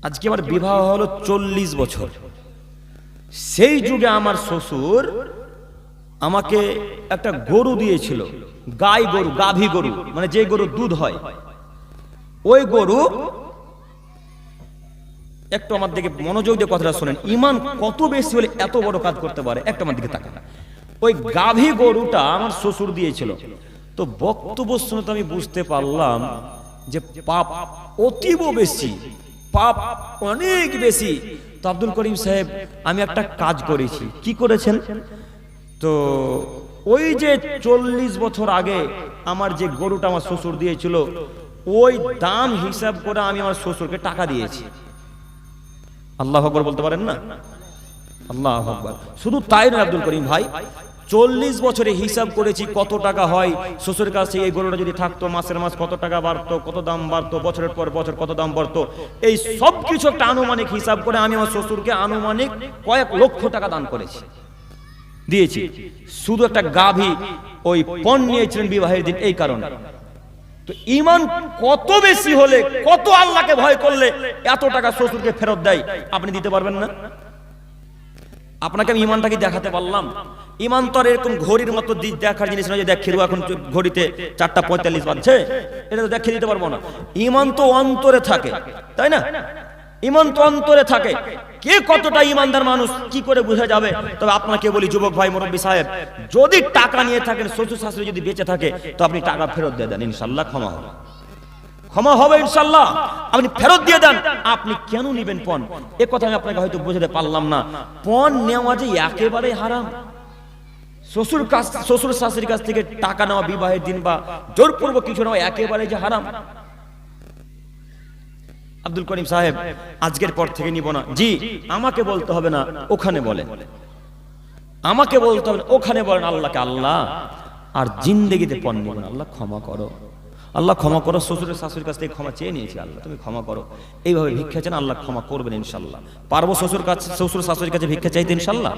আজকে আমার বিবাহ হলো 40 বছর। সেই যুগে আমার শ্বশুর আমাকে একটা গরু দিয়েছিল, গাই গরু, গাভী গরু, মানে যে গরু দুধ হয়, ওই গরু। একটু আমার দিকে মনোযোগ দিয়ে কথাটা শুনেন, ঈমান কত বেশি হলে এত বড় কাজ করতে পারে। একটু আমার দিকে তাকান, ওই গাভী গরুটা আমার শ্বশুর দিয়েছিল। তো বক্তব্য শুনে তো আমি বুঝতে পারলাম যে পাপ অতীব বেশি, পাপ অনেক বেশি। তো আব্দুল করিম সাহেব, আমি একটা কাজ করেছি। কি করেছেন? তো ওই যে 40 বছর আগে আমার যে গরুটা আমার শ্বশুর দিয়েছিল, ওই দাম হিসাব করে আমি আমার শ্বশুরকে টাকা দিয়েছি। আল্লাহু আকবার বলতে পারেন না? আল্লাহু আকবার। শুধু তাই নয় আব্দুল করিম ভাই, 40 বছরে হিসাব করেছি কত টাকা হয় শ্বশুরের কাছে। এই গরুটা যদি থাকতো মাসের মাস কত টাকা বাড়তো, কত দাম বাড়তো, বছরের পর বছর কত দাম বাড়তো, এই সব কিছু একটা আনুমানিক হিসাব করে আমি আমার শ্বশুরকে আনুমানিক কয়েক লক্ষ টাকা দান করেছি, দিয়েছি। শুধু একটা গাভী ওই পণ নিয়েছিলেন বিবাহের দিন, এই কারণে। তো ঈমান কত বেশি হলে, কত আল্লাহকে ভয় করলে এত টাকা শ্বশুরকে ফেরত দেয়, আপনি দিতে পারবেন না? আপনাকে আমি ঈমানটাকে দেখাতে পারলাম। ঈমান তো আর এরকম ঘড়ির মতো দেখার জিনিস নয় যে দেখিয়ে দেবো এখন ঘড়িতে 4:45 বাজছে, এটা তো দেখিয়ে দিতে পারবো না। ঈমান তো অন্তরে থাকে, তাই না? ঈমান তো অন্তরে থাকে। কে কতটা ঈমানদার মানুষ কি করে বোঝা যাবে? তবে আপনাকে বলি যুবক ভাই, মুরব্বী সাহেব, যদি টাকা নিয়ে থাকেন, শ্বশুর শাশুড়ি যদি বেঁচে থাকে, তো আপনি টাকা ফেরত দিয়ে দেন, ইনশাআল্লাহ ক্ষমা হবে, ক্ষমা হবে ইনশাআল্লাহ। আপনি ফেরত দিয়ে দেন। আপনি কেন নিবেন পণ? এ কথা আমি আপনাকে হয়তো বোঝাতে পারলাম না। পণ নেওয়া যে একেবারে হারাম। শ্বশুর শাশুড়ির কাছ থেকে টাকা নেওয়া বিবাহের দিন বা জোরপূর্বক কিছু নেওয়া একেবারে যে হারাম। আব্দুল করিম সাহেব, আজকের পর থেকে নিব না। জি, আমাকে বলতে হবে না, ওখানে বলেন। আমাকে বলতে হবে না, ওখানে বলেন আল্লাহকে, আল্লাহ আর জিন্দেগিতে পণ নিব না, আল্লাহ ক্ষমা করো, আল্লাহ ক্ষমা করো। শ্বশুরের শাশুড়ির কাছ থেকে ক্ষমা চেয়ে নিয়েছি, আল্লাহ তুমি ক্ষমা করো। এইভাবে ভিক্ষা চান, আল্লাহ ক্ষমা করবেন ইনশাআল্লাহ। পারবো শ্বশুর শাশুড়ির কাছে ভিক্ষা চাইতে ইনশাআল্লাহ?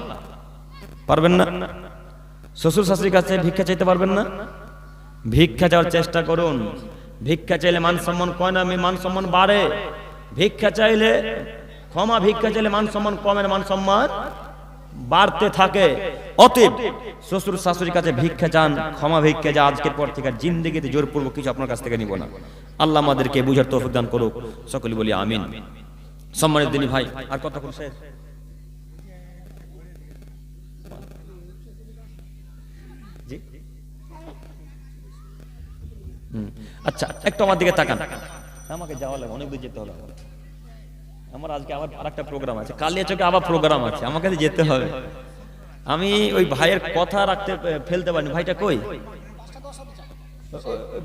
পারবেন না? শ্বশুর শাশুড়ির কাছে ভিক্ষা চাইতে পারবেন না? ভিক্ষা চাওয়ার চেষ্টা করুন। ভিক্ষা চাইলে মান সম্মান কয় না, মান সম্মান বাড়ে। ভিক্ষা চাইলে ক্ষমা, ভিক্ষা চাইলে মান সম্মান কমে না, মান সম্মান বাড়তে থাকে। অতএব শ্বশুর শাশুড়ির কাছে ভিক্ষা চান, ক্ষমা ভিক্ষা যা, আজকের পর থেকে জিন্দেগিতে জোরপূর্বক কিছু আপনার কাছ থেকে নিব না। আল্লাহ আমাদেরকে বুঝার তৌফিক দান করুক, সকলে বলি আমিন। সম্মানিত দিনী ভাই, আর কথা কোন শেষ? জি, আচ্ছা, একটু আমার দিকে তাকান। আমাকে যাওয়া লাগে, অনেক দূর যেতে হবে আমার। আজকে আবার আরেকটা প্রোগ্রাম আছে, কালিয়াচকে আবার প্রোগ্রাম আছে, আমাকে যেতে হবে। আমি ওই ভাইয়ের কথা রাখতে ফেলতে পারিনি। ভাইটা কই?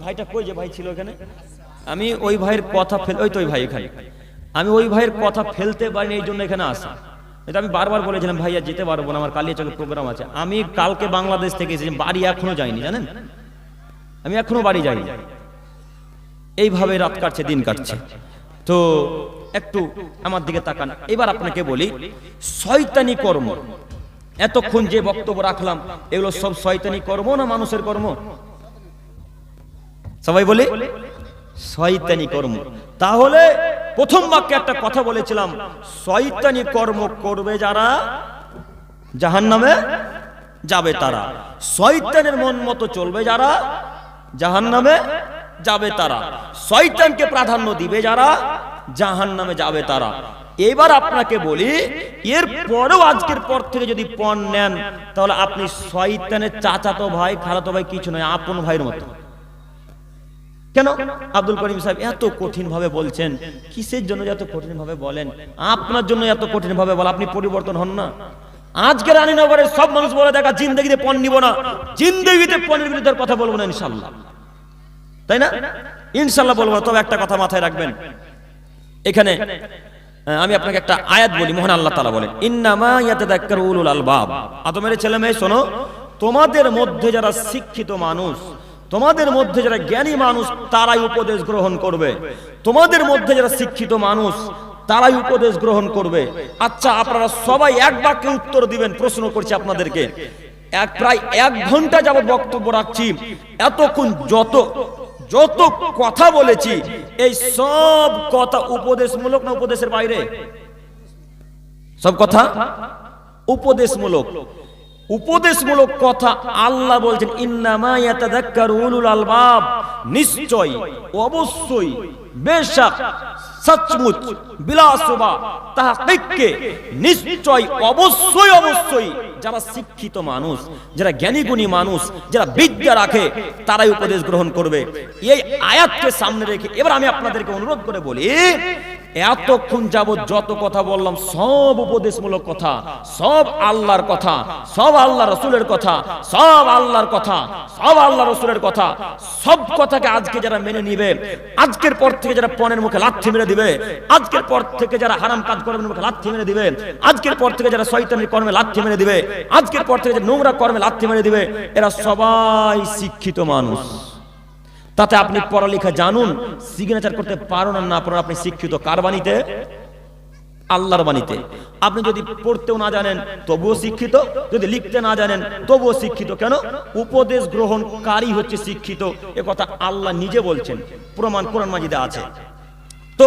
ভাইটা কই যে ভাই ছিল এখানে? আমি ওই ভাইয়ের কথা ওই তো ওই ভাই এখানে। আমি ওই ভাইয়ের কথা ফেলতে পারিনি, এই জন্য এখানে আসা। এটা আমি বারবার বলেছিলাম, ভাইয়া যেতে পারবো না, আমার কালিয়াচকে প্রোগ্রাম আছে। আমি কালকে বাংলাদেশ থেকে এসেছি, বাড়ি এখনো যাইনি, জানেন? আমি এখনো বাড়ি যাইনি। এইভাবে রাত কাটছে, দিন কাটছে। তো একটু আমার দিকে তাকান। এবার আপনাকে বলি, শয়তানি কর্ম, এতক্ষণ যে বক্তব্য রাখলাম, এগুলো সব শয়তানি কর্ম না মানুষের কর্ম? সবাই বলি শয়তানি কর্ম। তাহলে প্রথম বাক্যে একটা কথা বলেছিলাম, শয়তানি কর্ম করবে যারা জাহান্নামে যাবে তারা। শয়তানের মন মতো চলবে যারা জাহান্নামে যাবে তারা। শয়তানকে প্রাধান্য দিবে যারা জাহান্নামে যাবে তারা। এবার আপনাকে বলি, এর পরেও আজকের পর থেকে যদি পণ নেন, তাহলে আপনি শয়তানের চাচাতো ভাই, খালাতো ভাই কিছু নয়, আপন ভাইয়ের মতো। কেন আব্দুল করিম সাহেব এত কঠিন ভাবে বলছেন? কিসের জন্য এত কঠিন ভাবে বলেন? আপনার জন্য এত কঠিন ভাবে বল, আপনি পরিবর্তন হন না। আজকে রানীনগরের সব মানুষ বলে দেখা, জিন্দেগিতে পণ নিব না, জিন্দেগিতে পণের বিরুদ্ধে কথা বলবো না ইনশাআল্লাহ, তাই না? ইনশাআল্লাহ বলবো না। তবে একটা কথা মাথায় রাখবেন, এখানে আমি আপনাকে একটা আয়াত বলি। মহান আল্লাহ তাআলা বলেন, ইন্নামা ইয়াতাযাক্কারু উলুল আলবাব। আদমের ছেলে মেয়ে শোনো, তোমাদের মধ্যে যারা শিক্ষিত মানুষ, তোমাদের মধ্যে যারা জ্ঞানী মানুষ, তারাই উপদেশ গ্রহণ করবে। তোমাদের মধ্যে যারা শিক্ষিত মানুষ, তারাই উপদেশ গ্রহণ করবে। আচ্ছা, আপনারা সবাই এক বাক্যে উত্তর দিবেন। প্রশ্ন করছি আপনাদেরকে, প্রায় 1 ঘন্টা যাবত বক্তব্য রাখছি, এতক্ষণ যত কথা বলেছি, এই সব কথা উপদেশমূলক না উপদেশের বাইরে? সব কথা উপদেশমূলক। উপদেশমূলক কথা। আল্লাহ বলছেন, ইন্নামা ইয়াতাযাক্কারু উলুল আলবাব। নিশ্চয়, অবশ্যই, বেশক, সচমুচ, বিলাসুবা, তাহকিককে, নিশ্চয়, অবশ্যই, অবশ্যই যারা শিক্ষিত মানুষ, যারা জ্ঞানী গুণী মানুষ, যারা বিদ্যা রাখে, তারাই উপদেশ গ্রহণ করবে। এই আয়াতকে সামনে রেখে এবার আমি আপনাদেরকে অনুরোধ করে বলি, এতক্ষণ যাবত যত কথা বললাম সব উপদেশমূলক কথা, সব আল্লাহর কথা, সব আল্লাহ রসুলের কথা, সব আল্লাহর কথা, সব আল্লাহ রসুলের কথা। সব কথাকে আজকে যারা মেনে নিবে, আজকের পর থেকে যারা পণের মুখে লাথি মেরে দিবে, আজকের পর থেকে যারা হারাম কাজ করবে মুখে লাথি মেরে দিবে, আজকের পর থেকে যারা শয়তানের কর্মে লাথি মেরে দিবে, আজকের পর থেকে যারা নোংরা কর্মে লাথি মেরে দিবে, এরা সবাই শিক্ষিত মানুষ। তাতে আপনি পড়ালেখা জানুন, সিগনেচার করতে পারুন আর না পারুন, আপনি শিক্ষিত কার বাণীতে? আল্লাহর বাণীতে। আপনি যদি পড়তেও না জানেন তবুও শিক্ষিত, যদি লিখতে না জানেন তবুও শিক্ষিত। কেন? উপদেশ গ্রহণকারী হচ্ছে শিক্ষিত, এ কথা আল্লাহ নিজে বলছেন, প্রমাণ কোরআন মাজিদে আছে। তো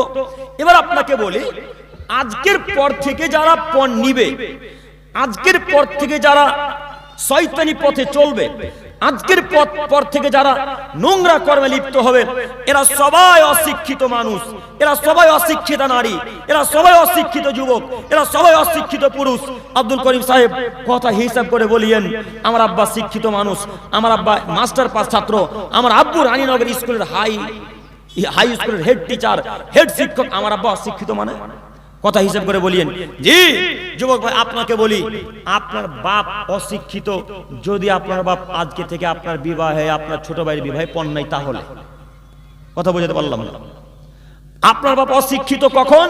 এবার আপনাকে বলি, আজকের পর থেকে যারা পণ নিবে, আজকের পর থেকে যারা শয়তানি পথে চলবে, আজকের পর থেকে যারা নোংরা কর্মে লিপ্ত হবে, এরা সবাই অশিক্ষিত মানুষ, এরা সবাই অশিক্ষিত নারী, এরা সবাই অশিক্ষিত যুবক, এরা সবাই অশিক্ষিত পুরুষ। আব্দুল করিম সাহেব কথা হিসাব করে বলিয়েন, আমার আব্বা শিক্ষিত মানুষ, আমার আব্বা মাস্টার পাস ছাত্র, আমার আব্বু রানীনগর স্কুলের হাই স্কুলের হেড টিচার, হেড শিক্ষক, আমার আব্বা অশিক্ষিত মানে? কথা হিসাব করে বলিয়েন। জি যুবক ভাই, আপনাকে বলি, আপনার বাপ অশিক্ষিত, যদি আপনার বাপ আজকে থেকে আপনার বিবাহে, আপনার ছোট ভাইয়ের বিবাহে পণ নাই, তাহলে কথা বোঝাতে পারলাম না? আপনার বাপ অশিক্ষিত কখন?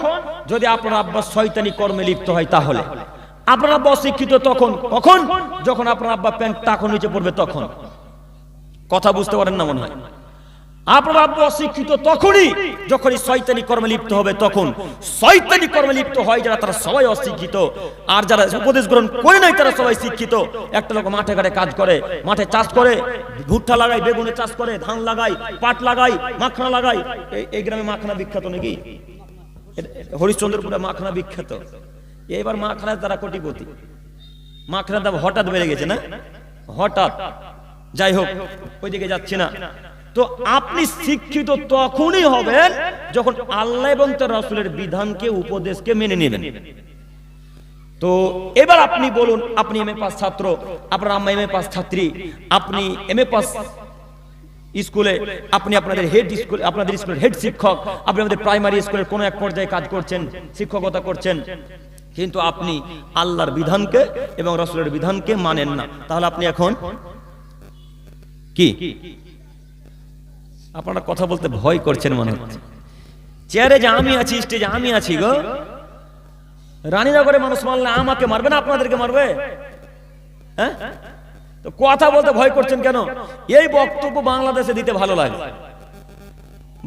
যদি আপনার আব্বা শয়তানি কর্মে লিপ্ত হয়, তাহলে। আপনার আব্বা অশিক্ষিত তখন কখন? যখন আপনার আব্বা প্যান্ট টাকা নিচে পড়বে, তখন। কথা বুঝতে পারেন না মনে হয়? আপনার আব্বা অশিক্ষিত তখনই যখন শয়তানি কর্মে লিপ্ত হবে, তখন। শয়তানি কর্মে লিপ্ত হয় যারা, তারা সবাই অশিক্ষিত, আর যারা উপদেশ গ্রহণ করে নাই তারা সবাই শিক্ষিত। একটা লোক মাঠে ঘাটে কাজ করে, মাঠে চাষ করে, ভুট্টা লাগায়, বেগুনে চাষ করে, ধান লাগায়, পাট লাগায়, মাখনা লাগায়। এই গ্রামে মাখনা বিখ্যাত নাকি? হরিশ্চন্দ্রপুরে মাখনা বিখ্যাত। এবার মাখনার তারা কোটিপতি, মাখনার দাম হঠাৎ বেড়ে গেছে না, হঠাৎ। যাই হোক, ওইদিকে যাচ্ছি না। তো আপনি শিক্ষিত তখনই হবেন যখন আল্লাহ এবং তার রাসূলের বিধানকে, উপদেশকে মেনে নেবেন। তো এবার আপনি বলুন, আপনি এমএ পাস ছাত্র, আপনার আম্মা এমএ পাস ছাত্রী, আপনি এমএ পাস স্কুলে, আপনি আপনাদের হেড স্কুল, আপনাদের স্কুলের হেড শিক্ষক, আপনি আমাদের প্রাইমারি স্কুলের কোনো এক পর্যায়ে কাজ করছেন, শিক্ষকতা করছেন, কিন্তু আপনি আল্লাহর বিধানকে এবং রাসূলের বিধানকে মানেন না, তাহলে আপনি এখন কি? আপনারা কথা বলতে ভয় করছেন মনে হচ্ছে। চেয়ারে যে আমি আছি, স্টেজে আমি আছি গো, রানীনগরে মানুষ মারলে আমাকে মারবে না আপনাদেরকে মারবে? হ্যাঁ, তো কথা বলতে ভয় করছেন কেন? এই বক্তব্য বাংলাদেশে দিতে ভালো লাগে।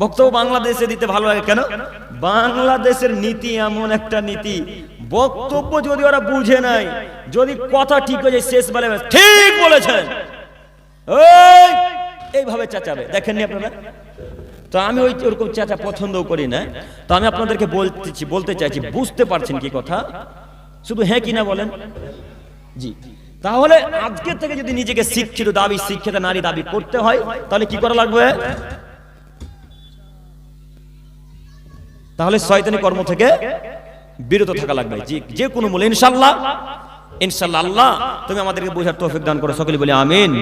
বক্তব্য বাংলাদেশে দিতে ভালো লাগে কেন? বাংলাদেশের নীতি এমন একটা নীতি, বক্তব্য যদি ওরা বুঝে নাই, যদি কথা ঠিক হয়ে যায়, শেষ বেলায় ঠিক বলেছেন এইভাবে চেঁচাবে, দেখেননি আপনারা? তো আমি ওরকম চেঁচা পছন্দও করি না। তো আমি আপনাদেরকে বলতে চাইছি, বুঝতে পারছেন কি কথা? শুধু হ্যাঁ কি না বলেন। জি, তাহলে আজকে থেকে যদি নিজেকে শিক্ষিত দাবি, শিক্ষিত নারী দাবি করতে হয়, তাহলে কি করা লাগবে? তাহলে শয়তানি কর্ম থেকে বিরত থাকা লাগবে, যে কোনো মূল্যে। ইনশাআল্লাহ, ইনশাআল্লাহ। আল্লাহ তুমি আমাদেরকে বোঝার তৌফিক দান করো, সকলে বলি আমিন।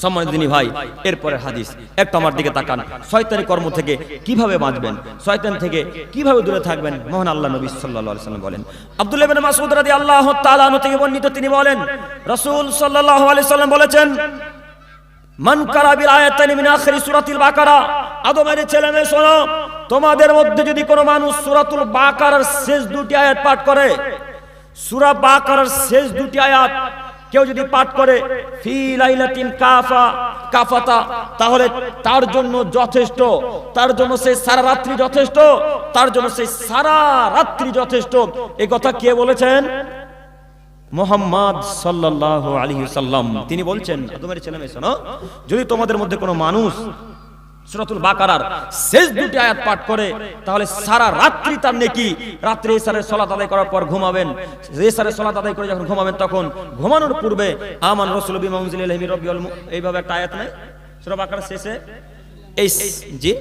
সম্মানিত দিনী ভাই, এরপরে হাদিস, একটু আমার দিকে তাকান। শয়তানি কর্ম থেকে কিভাবে বাঁচবেন, শয়তান থেকে কিভাবে দূরে থাকবেন, মহান আল্লাহ নবী সাল্লাল্লাহু আলাইহি ওয়াসাল্লাম বলেন। আব্দুল্লাহ ইবনে মাসউদ রাদিয়াল্লাহু তাআলা আনহু থেকে বর্ণিত, তিনি বলেন, রাসূল সাল্লাল্লাহু আলাইহি ওয়াসাল্লাম বলেছেন, মান কারা বিল আয়াতানি মিন আখিরি সূরাতিল বাকারা, আদমের ছেলেমেয়ে শোনো, তোমাদের মধ্যে যদি কোনো মানুষ সূরাতুল বাকারার শেষ দুটি আয়াত পাঠ করে, সূরা বাকারার শেষ দুটি আয়াত কেউ যদি পাঠ করে, ফি লাইলাতিন কাফাতা, তাহলে তার জন্য যথেষ্ট, তার জন্য সেই সারা রাত্রি যথেষ্ট, তার জন্য সেই সারা রাত্রি যথেষ্ট। এই কথা কে বলেছেন? মুহাম্মদ সাল্লাল্লাহু আলাইহি ওয়াসাল্লাম। তিনি বলছেন, আদমের ছেলেমেয়ে শোনো, যদি তোমাদের মধ্যে কোনো মানুষ সূরাতুল বাকারার শেষ দুটি আয়াত পাঠ করে, তাহলে সারা রাত্রি তার নেকি। রাত্রে ইশারের সালাত আদায় করার পর ঘুমাবেন, ইশারের সালাত আদায় করে যখন ঘুমাবেন, তখন ঘুমানোর পূর্বে আমান রাসূলু বিমা উনজিলা ইলাইহি মির রাব্বিল, এইভাবে একটা আয়াত নাই সূরা বাকারার শেষে, এই জি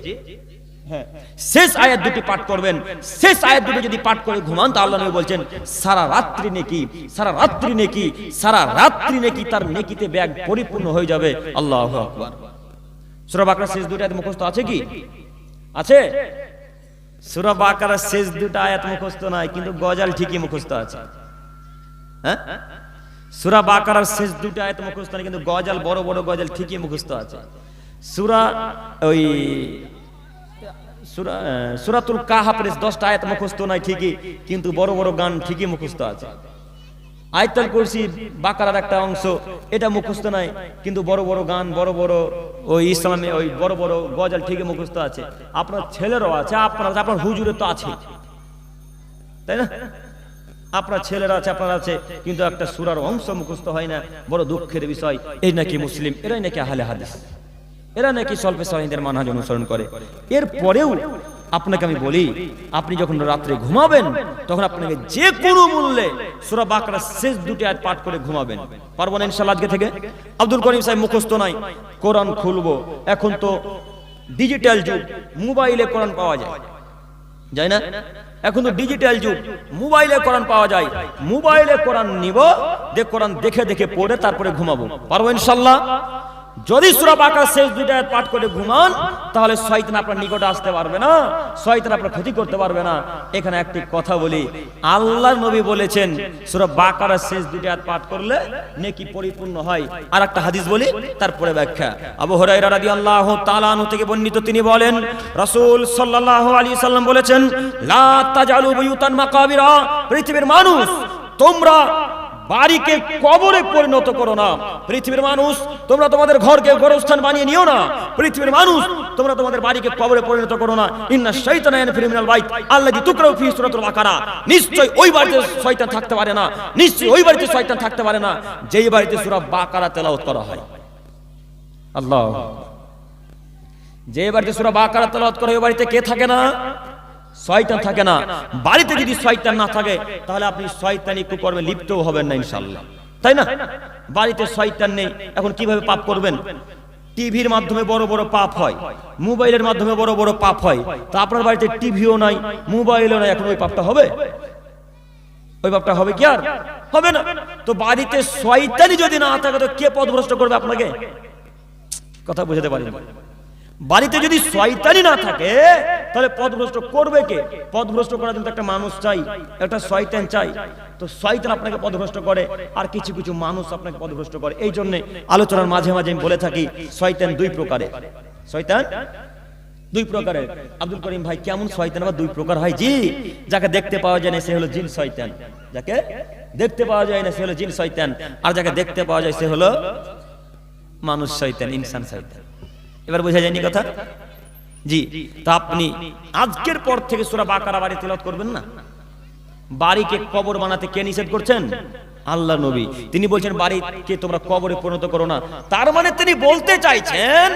হ্যাঁ, শেষ আয়াত দুটি পাঠ করবেন। শেষ আয়াত দুটি যদি পাঠ করে ঘুমান, তা আল্লাহ নবী বলছেন সারা রাত্রি নেকি, সারা রাত্রি নেকি, সারা রাত্রি নেকি, তার নেকিতে ব্যাগ পরিপূর্ণ হয়ে যাবে। আল্লাহু আকবার। সূরা বাকারার শেষ দুটি আয়াত মুখস্থ আছে কি? আছে? সূরা বাকারার শেষ দুটো আয়াত মুখস্থ নাই, কিন্তু গজাল ঠিকই মুখস্থ আছে। হ্যাঁ, সূরা বাকারার শেষ দুটো আয়াত মুখস্থ নাই, কিন্তু গজাল, বড় বড় গজাল ঠিকই মুখস্থ আছে। সূরাতুল কাহাফের 10টা আয়াত মুখস্থ নাই ঠিকই, কিন্তু বড় বড় গান ঠিকই মুখস্থ আছে। আয়াতুল কুরসি বাকারার একটা অংশ, এটা মুখস্থ নাই, কিন্তু বড় বড় গান, বড় বড় ওই ইসলামে ওই বড় বড় গজল ঠিকই মুখস্থ আছে। আপনার ছেলেরাও আছে, আপনার হুজুরের তো আছে, তাই না? আপনার ছেলেরা আছে, আপনার আছে, কিন্তু একটা সূরার অংশ মুখস্থ হয় না। বড় দুঃখের বিষয়। এই নাকি মুসলিম, এরাই নাকি আহলে হাদিস, এরা নাকি সলফে সালেহিনদের মানহাজ অনুসরণ করে। এরপরেও আপনাকে আমি বলি, আপনি যখন রাত্রে ঘুমাবেন, তখন আপনাকে যে কোনো মূল্যে সূরা বাকারার শেষ দুটি আয়াত পাঠ করে ঘুমাবেন। পারবো না ইনশাআল্লাহ আজকে থেকে? আব্দুল করিম সাহেব মুখস্থ নাই, কোরআন খুলবো। এখন তো ডিজিটাল যুগ, মোবাইলে কোরআন পাওয়া যায় না? এখন তো ডিজিটাল যুগ, মোবাইলে কোরআন পাওয়া যায়। মোবাইলে কোরআন নিব, কোরআন দেখে দেখে পড়ে তারপরে ঘুমাবো। পারবো ইনশাআল্লাহ? যদি সূরা বাকারার শেষ দুটো আয়াত পাঠ করে ঘুমান, তাহলে শয়তান আপনার নিকটে আসতে পারবে না, শয়তান আপনার ক্ষতি করতে পারবে না। এখানে একটি কথা বলি, আল্লাহর নবী বলেছেন সূরা বাকারার শেষ দুটো আয়াত পাঠ করলে নেকি পরিপূর্ণ হয়। আর একটা হাদিস বলি, তারপরে ব্যাখ্যা। আবু হুরায়রা রাদিয়াল্লাহু তাআলা আনহু থেকে বর্ণিত, তিনি বলেন রাসূল সাল্লাল্লাহু আলাইহি সাল্লাম বলেছেন, লা তাজালু বুয়ুতান মাকাবিরা, পৃথিবীর মানুষ তোমরা বাড়িকে কবরে পরিণত করো না। পৃথিবীর মানুষ তোমরা তোমাদের ঘরকে গোরস্থান বানিয়ে নিও না। পৃথিবীর মানুষ তোমরা তোমাদের বাড়িকে কবরে পরিণত করো না। ইন্না শাইতানা ইয়ানফিরু মিনাল বাইত আল্লাযী তুকরাউ ফীহি সূরাতুল বাকারা, নিশ্চয় ওই বাড়িতে শয়তান থাকতে পারে না, নিশ্চয় ওই বাড়িতে শয়তান থাকতে পারে না যেই বাড়িতে সূরা বাকারা তেলাওয়াত করা হয়। আল্লাহ, যে বাড়িতে সূরা বাকারা তেলাওয়াত করা হয় ওই বাড়িতে কে থাকে না? শয়তান থাকে না। বাড়িতে যদি শয়তান না থাকে, তাহলে আপনি শয়তানি কুকর্মে লিপ্তও হবেন না ইনশাআল্লাহ, তাই না? বাড়িতে শয়তান নেই, এখন কিভাবে পাপ করবেন? টিভির মাধ্যমে বড় বড় পাপ হয়, মোবাইলের মাধ্যমে বড় বড় পাপ হয়। তো আপনার বাড়িতে টিভিও নাই, মোবাইলও নাই, এখন ওই পাপটা হবে? ওই পাপটা হবে কি? আর হবে না। তো বাড়িতে শয়তানি যদি না থাকে, তো কে পথভ্রষ্ট করবে আপনাকে? কথা বুঝাতে পারি? বাড়িতে যদি শয়তানি না থাকে, তাহলে পথভ্রষ্ট করবে কে? পথভ্রষ্ট করার জন্য একটা মানুষ চাই, একটা শয়তান চাই। তো শয়তান আপনাকে পথভ্রষ্ট করে, আর কিছু কিছু মানুষ আপনাকে পথভ্রষ্ট করে। এই জন্য আলোচনার মাঝে মাঝে আমি বলে থাকি, শয়তান দুই প্রকারের। শয়তান দুই প্রকারের। আব্দুল করিম ভাই, কেমন শয়তান আবার দুই প্রকার হয়? জি, যাকে দেখতে পাওয়া যায় না সে হলো জিন শয়তান, যাকে দেখতে পাওয়া যায় না সে হলো জিন শয়তান, আর যাকে দেখতে পাওয়া যায় সে হলো মানুষ শয়তান, ইনসান শয়তান। এবার বোঝা যায়নি কথা? জি। তা আপনি আজকের পর থেকে সূরা বাকারা বাড়ি তেলাওয়াত করবেন না। বাড়িকে কবর বানাতে কে নিষেধ করছেন? আল্লাহ নবী। তিনি বলছেন বাড়িকে তোমরা কবরে পরিণত করো না। তার মানে তিনি বলতে চাইছেন,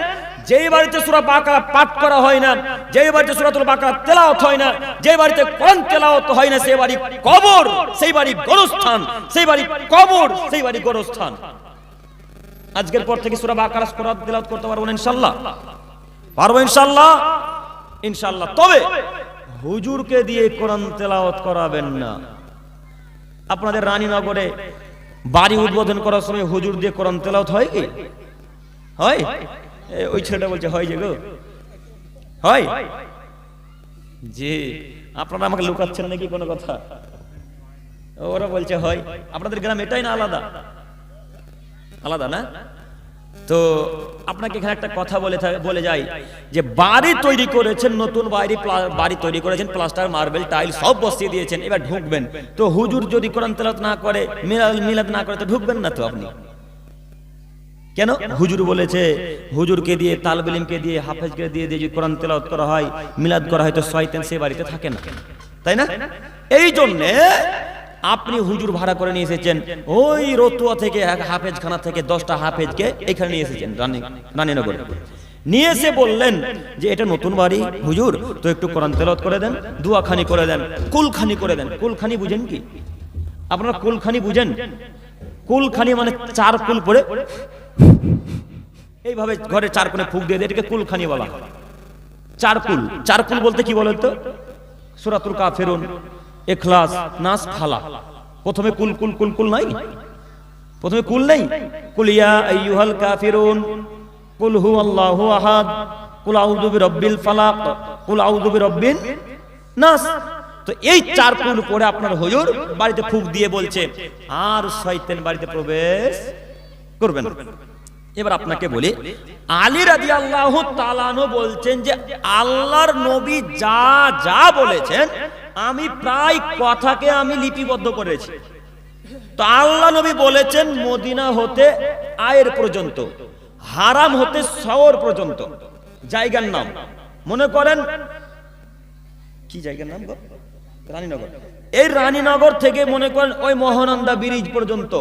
যেই বাড়িতে সূরা বাকারা পাঠ করা হয় না, যেই বাড়িতে সূরাতুল বাকারা তেলাওয়াত হয় না, যেই বাড়িতে কোরআন তেলাওয়াত হয় না, সেই বাড়ি কবর, সেই বাড়ি গোরস্থান, সেই বাড়ি কবর, সেই বাড়ি গোরস্থান। আজকের পর থেকে সূরা বাকারা কোরআন তেলাওয়াত করতে পারবো না ইনশাআল্লাহ? পারবো ইনশাআল্লাহ? ইনশাআল্লাহ। তবে হুজুরকে দিয়ে কোরআন তেলাওয়াত করাবেন না। আপনাদের রানীনগরে বাড়ি উদ্বোধন করার সময় হুজুর দিয়ে কোরআন তেলাওয়াত হয় কি? হয়? ওই ছেলেটা বলছে হয় যে গো, হয়? জি। আপনারা আমাকে লুকাচ্ছেন নাকি কোনো কথা? ওরা বলছে হয়। আপনাদের গ্রাম এটাই না আলাদা? আলাদা না? তো আপনাকে এখানে একটা কথা বলে যাই, যে বাড়ি তৈরি করেছেন, নতুন বাড়ি তৈরি করেছেন, প্লাস্টার, মার্বেল, টাইল সব বসিয়ে দিয়েছেন, এবার ঢুকবেন। তো হুজুর যদি কোরআন তেলাওয়াত না করে, মিলাদ না করে, তো ঢুকবেন না তো আপনি। কেন? হুজুর বলেছে, হুজুরকে দিয়ে, তালিব ইলমকে দিয়ে, হাফেজকে দিয়ে যদি কোরআন তেলাওয়াত করা হয়, মিলাদ করা হয়, তো শয়তান সেই বাড়িতে থাকে না, তাই না? এই জন্যে আপনি হুজুর ভাড়া করে নিয়ে এসেছেন, ওই রতুয়া থেকে, হাফেজখানা থেকে 10টা হাফেজকে এখানে নিয়ে এসেছেন রানীনগরে। নিয়ে এসে বললেন যে এটা নতুন বাড়ি হুজুর, তো একটু কোরআন তেলাওয়াত করে দেন, দুয়াখানি করে দেন, কুলখানি করে দেন। কুলখানি বুঝেন কি আপনারা? কুলখানি বুঝেন? কুলখানি মানে 4 কুল পড়ে এইভাবে ঘরে 4 কোণে ফুঁক দিয়ে দেয়, এটাকে কুলখানি বলা হয়। 4 কুল। 4 কুল বলতে কি বলেন তো? সূরাতুল কাফিরুন, ইখলাস, নাস, ফালাক। প্রথমে কুল কুল কুল কুল নাই? প্রথমে কুল নেই? কুল ইয়া আইয়ুহাল কাফিরুন, কুল হুয়াল্লাহু আহাদ, কুল আউযু বিরাব্বিল ফালাক, কুল আউযু বিরাব্বিন নাস। তো এই 4 কুল পরে আপনার হুজুর বাড়িতে ফুঁক দিয়ে বলছে আর শয়তান বাড়িতে প্রবেশ করবে না। এবার আপনাকে বলি, আলী রাদিয়াল্লাহু তাআলা আনহু বলছেন যে আল্লাহর নবী যা যা বলেছেন আমি প্রায় কথাকে আমি লিপিবদ্ধ করেছি। তো আল্লাহ নবী বলেছেন মদিনা হতে আয়ের পর্যন্ত, হারাম হতে শহর পর্যন্ত জায়গার নাম, মনে করেন কি জায়গার নাম গো? রানীনগর। এই রানীনগর থেকে মনে করেন ওই মহানন্দা ব্রিজ পর্যন্ত,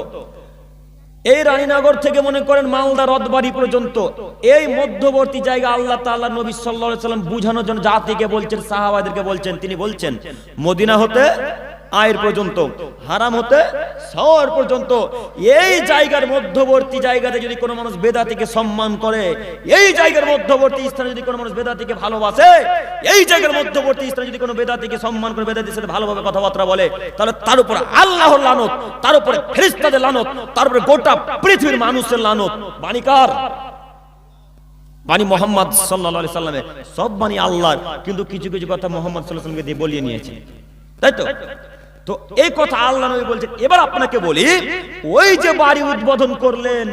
এই রানীনগর থেকে মনে করেন মালদা রথবাড়ি পর্যন্ত, এই মধ্যবর্তী জায়গা আল্লাহ তাআলা নবী সাল্লাল্লাহু আলাইহি সাল্লাম বুঝানোর জন্য জাতিকে বলছেন, সাহাবাদেরকে বলছেন, তিনি বলছেন মদিনা হতে আয়ের পর্যন্ত, হারাম হতে শহর পর্যন্ত। এই জায়গার মধ্যবর্তী জায়গাতে যদি কোনো মানুষ বেদাতিকে সম্মান করে, এই জায়গার মধ্যবর্তী স্থানে যদি কোনো মানুষ বেদাতিকে ভালোবাসে, এই জায়গার মধ্যবর্তী স্থানে যদি কোনো বেদাতিকে সম্মান করে, বেদাতির সাথে ভালোভাবে কথাবার্তা বলে, তাহলে তার উপর আল্লাহর লানত, তার উপরে ফেরেশতাদের লানত, তার উপরে গোটা পৃথিবীর মানুষের লানত। বাণী কার? বাণী মুহাম্মদ সাল্লাল্লাহু আলাইহি সাল্লামের। সব বাণী আল্লাহর, কিন্তু কিছু কিছু কথা মুহাম্মদ সাল্লাল্লাহু আলাইহি সাল্লামকে দিয়ে বলিয়ে নিয়েছে, তাই তো? তো এই কথা আল্লাহ নবী বলছেন। এবার আপনাকে বলি, ওই যে বাড়ি উদ্বোধন করলেন,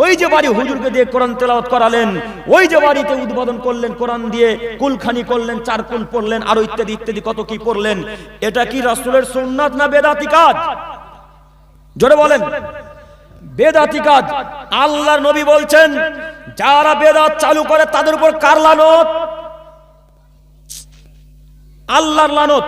ওই যে বাড়ি হুজুরকে দিয়ে কোরআন তেলাওয়াত করালেন, ওই যে বাড়িতে উদ্বোধন করলেন কোরআন দিয়ে, কুলখানি করলেন, 4 কুল পড়লেন, আরো ইত্যাদি ইত্যাদি কত কি পড়লেন, এটা কি রাসূলের সুন্নাত না বেদাতি কাজ? জোরে বলেন। বেদাতি কাজ। আল্লাহর নবী বলছেন যারা বেদাত চালু করে তাদের উপর কার লানত? আল্লাহর লানত।